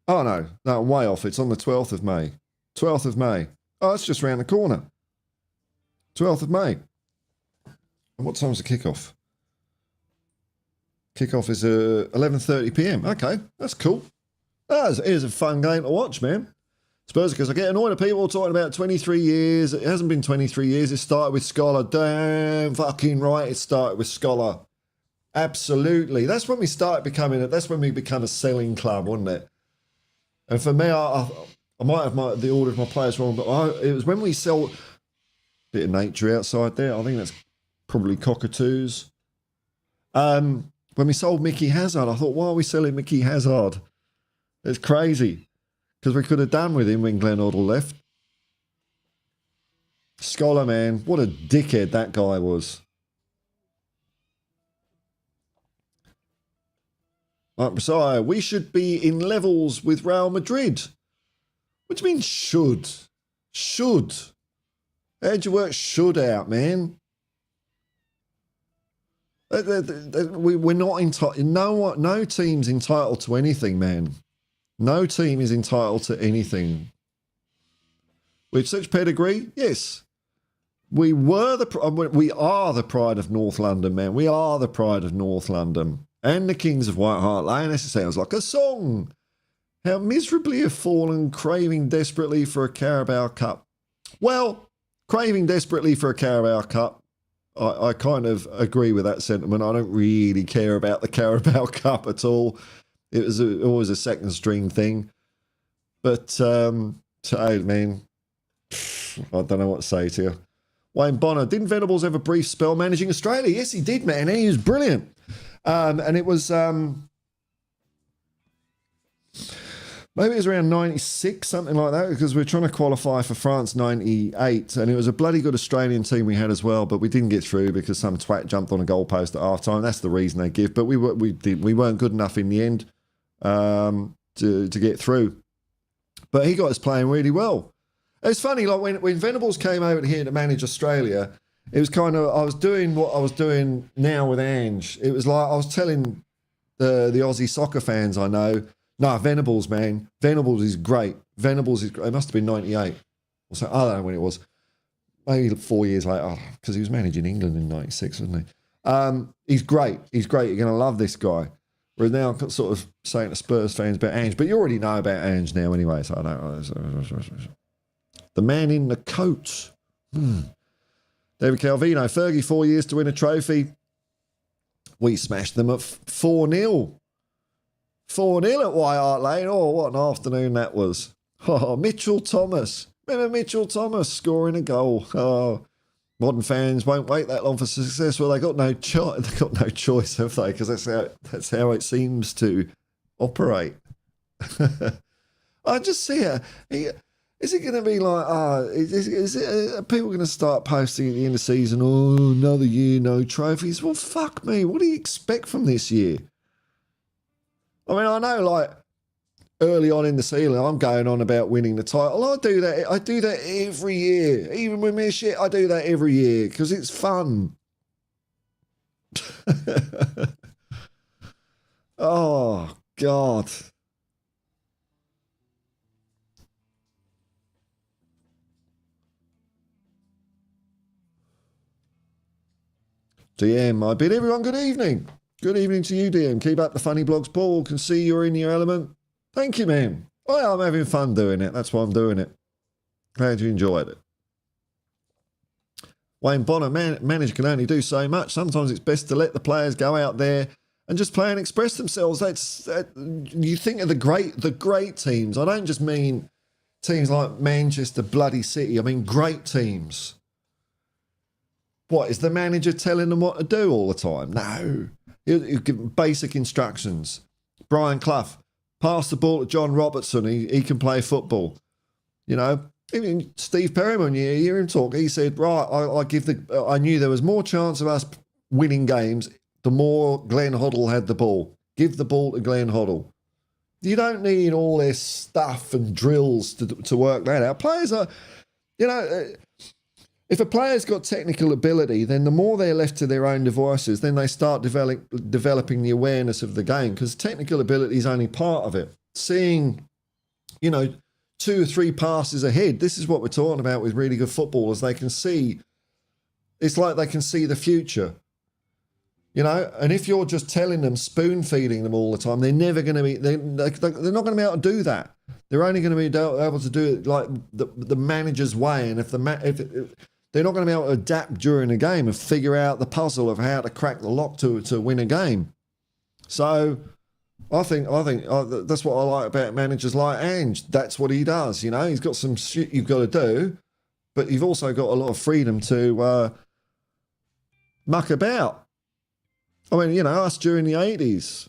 Oh, no, I'm way off. It's on the 12th of May. 12th of May. Oh, it's just round the corner. 12th of May. And what time's the kickoff? Kickoff is 11:30 p.m. Okay, that's cool. It is a fun game to watch, man. Spurs, because I get annoyed at people talking about 23 years. It hasn't been 23 years. It started with Scholar. Damn fucking right, it started with Scholar. Absolutely. That's when we started becoming. That's when we become a selling club, wasn't it? And for me, I might have the order of my players wrong, but it was when we sold. Bit of nature outside there. I think that's probably cockatoos. When we sold Mickey Hazard, I thought, why are we selling Mickey Hazard? It's crazy. Because we could have done with him when Glenn Hoddle left. Scholar, man. What a dickhead that guy was. Mark Messiah, we should be in levels with Real Madrid. What do you mean should? Should. How'd you work should out, man? We're not entitled. No team's entitled to anything, man. No team is entitled to anything. With such pedigree, yes. We are the pride of North London, man. We are the pride of North London. And the Kings of White Hart Lane. This sounds like a song. How miserably have fallen, craving desperately for a Carabao Cup. Well, craving desperately for a Carabao Cup. I kind of agree with that sentiment. I don't really care about the Carabao Cup at all. It was always a second string thing. But, hey, man, I don't know what to say to you. Wayne Bonner, didn't Venables have a brief spell managing Australia? Yes, he did, man. He was brilliant. And it was, maybe it was around 96, something like that, because we were trying to qualify for France 98, and it was a bloody good Australian team we had as well, but we didn't get through because some twat jumped on a goalpost at half-time. That's the reason they give, but we weren't good enough in the end to get through. But he got us playing really well. It's funny, like when Venables came over here to manage Australia, it was kind of, I was doing what I was doing now with Ange. It was like I was telling the Aussie soccer fans I know, no, Venables, man. Venables is great. Venables is great. It must have been 98. Or so, I don't know when it was. Maybe 4 years later, because he was managing England in 96, wasn't he? He's great. He's great. You're going to love this guy. We're now sort of saying to Spurs fans about Ange, but you already know about Ange now anyway, so I don't. The man in the coat. David Calvino, Fergie, 4 years to win a trophy. We smashed them at 4-0. 4-0 at White Hart Lane. Oh, what an afternoon that was. Oh, Mitchell Thomas. Remember Mitchell Thomas scoring a goal. Oh, modern fans won't wait that long for success. Well, they got no choice, have they? Because that's how it seems to operate. I just see it. Is it going to be like, are people going to start posting at the end of the season, oh, another year, no trophies? Well, fuck me. What do you expect from this year? I mean, I know, like, early on in the season, I'm going on about winning the title. I do that every year. Even with me shit, I do that every year because it's fun. Oh, God. DM, I bid everyone good evening. Good evening to you, DM. Keep up the funny blogs, Paul. Can see you're in your element. Thank you, man. Well, I'm having fun doing it. That's why I'm doing it. Glad you enjoyed it. Wayne Bonner, manager can only do so much. Sometimes it's best to let the players go out there and just play and express themselves. You think of the great teams. I don't just mean teams like Manchester, bloody City. I mean great teams. What, is the manager telling them what to do all the time? No. He'll give them basic instructions. Brian Clough, pass the ball to John Robertson. He can play football. You know, even Steve Perryman, you hear him talk. He said, right, I knew there was more chance of us winning games the more Glenn Hoddle had the ball. Give the ball to Glenn Hoddle. You don't need all this stuff and drills to work that out. Players are, if a player's got technical ability, then the more they're left to their own devices, then they start developing the awareness of the game, because technical ability is only part of it. Seeing, 2 or 3 passes ahead, this is what we're talking about with really good footballers. They can see, it's like they can see the future. You know, and if you're just telling them, spoon feeding them all the time, they're never going to be. They're not going to be able to do that. They're only going to be able to do it like the manager's way. And if they're not going to be able to adapt during a game and figure out the puzzle of how to crack the lock to win a game. So I think that's what I like about managers like Ange. That's what he does. You know, he's got some shit you've got to do, but you've also got a lot of freedom to muck about. I mean, you know, us during the 80s.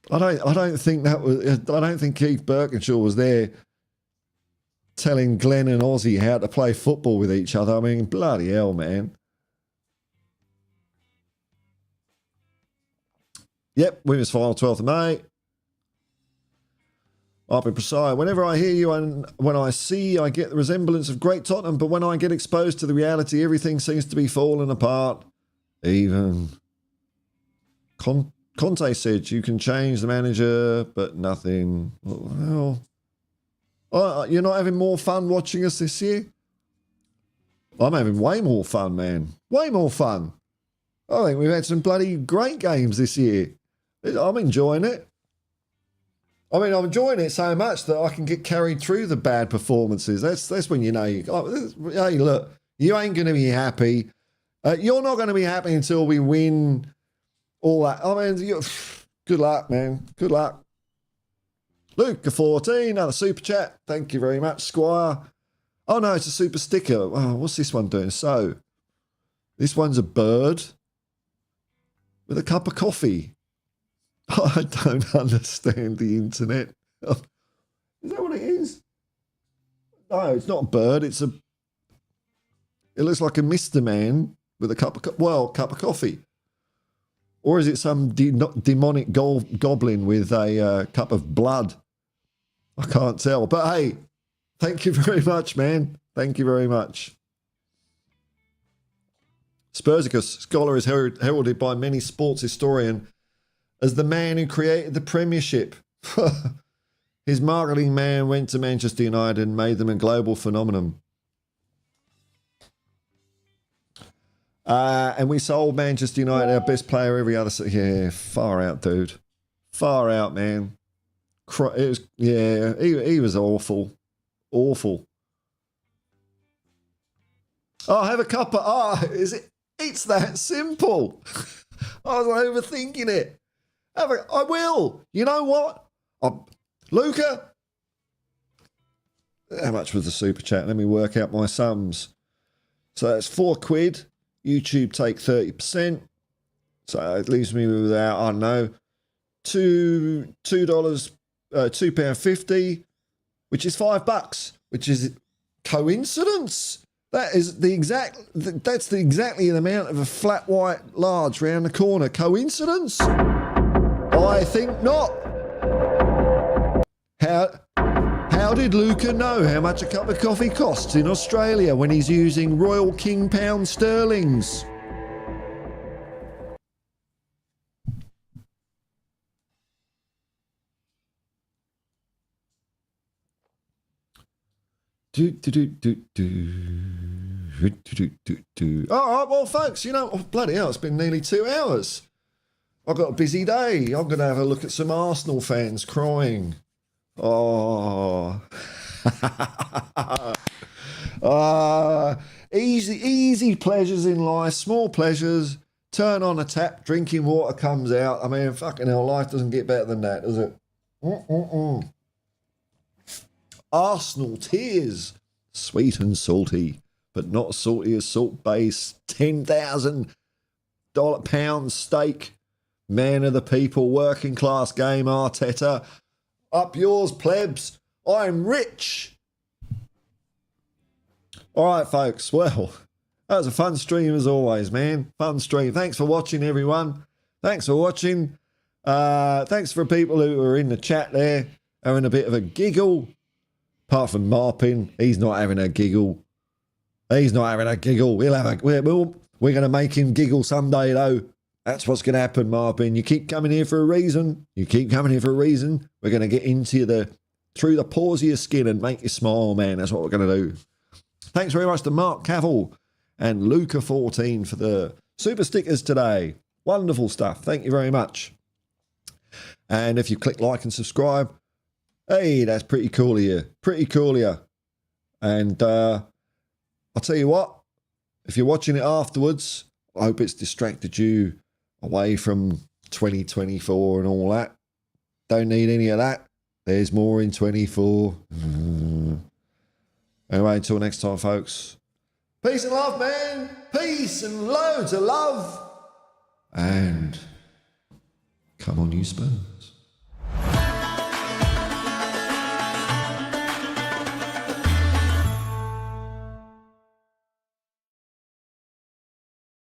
I don't think Keith Birkinshaw was there telling Glenn and Ozzy how to play football with each other. I mean, bloody hell, man. Yep, women's final, 12th of May. I'll be precise. Whenever I hear you and when I see, I get the resemblance of great Tottenham, but when I get exposed to the reality, everything seems to be falling apart. Even Conte said you can change the manager, but nothing. Well, you're not having more fun watching us this year? I'm having way more fun, man. Way more fun. I think we've had some bloody great games this year. I'm enjoying it. I mean, I'm enjoying it so much that I can get carried through the bad performances. That's when you know, hey, look, you ain't going to be happy. You're not going to be happy until we win all that. I mean, good luck, man. Good luck. Luca 14, another super chat. Thank you very much, Squire. Oh, no, it's a super sticker. Oh, what's this one doing? So, this one's a bird with a cup of coffee. I don't understand the internet. Is that what it is? No, it's not a bird. It looks like a Mr. Man with a cup of coffee. Or is it some demonic goblin with a cup of blood? I can't tell. But hey, thank you very much, man. Thank you very much. Spursicus, scholar is heralded by many sports historians as the man who created the Premiership. His marketing man went to Manchester United and made them a global phenomenon. And we sold Manchester United, our best player, every other... Yeah, far out, dude. Far out, man. He was awful. Awful. Oh, have a cup of... is it? It's that simple. I was overthinking it. I will. You know what? Luca? How much was the super chat? Let me work out my sums. So that's £4. YouTube take 30%. So it leaves me with about, I don't know, £2.50, which is $5, which is coincidence. That's exactly the amount of a flat white large round the corner. Coincidence? I think not. How did Luca know how much a cup of coffee costs in Australia when he's using Royal King Pound Sterlings? All right, well, folks, you know, bloody hell, it's been nearly 2 hours. I've got a busy day. I'm going to have a look at some Arsenal fans crying. Oh. Easy pleasures in life, small pleasures. Turn on a tap, drinking water comes out. I mean, fucking hell, life doesn't get better than that, does it? Arsenal tears, sweet and salty, but not salty as Salt Bay's £10,000 steak. Man of the people, working class game, Arteta. Up yours, plebs. I'm rich. All right, folks. Well, that was a fun stream as always, man. Fun stream. Thanks for watching, everyone. Thanks for watching. Thanks for people who are in the chat there having a bit of a giggle. Apart from Marpin, he's not having a giggle. He's not having a giggle. We're going to make him giggle someday, though. That's what's going to happen, Marpin. You keep coming here for a reason. We're going to get into through the pores of your skin and make you smile, man. That's what we're going to do. Thanks very much to Mark Cavill and Luca14 for the super stickers today. Wonderful stuff. Thank you very much. And if you click like and subscribe, hey, that's pretty cool of you. Pretty cool of you. And I'll tell you what, if you're watching it afterwards, I hope it's distracted you away from 2024 and all that. Don't need any of that. There's more in 24. Anyway, until next time, folks. Peace and love, man. Peace and loads of love. And come on, you Spurs.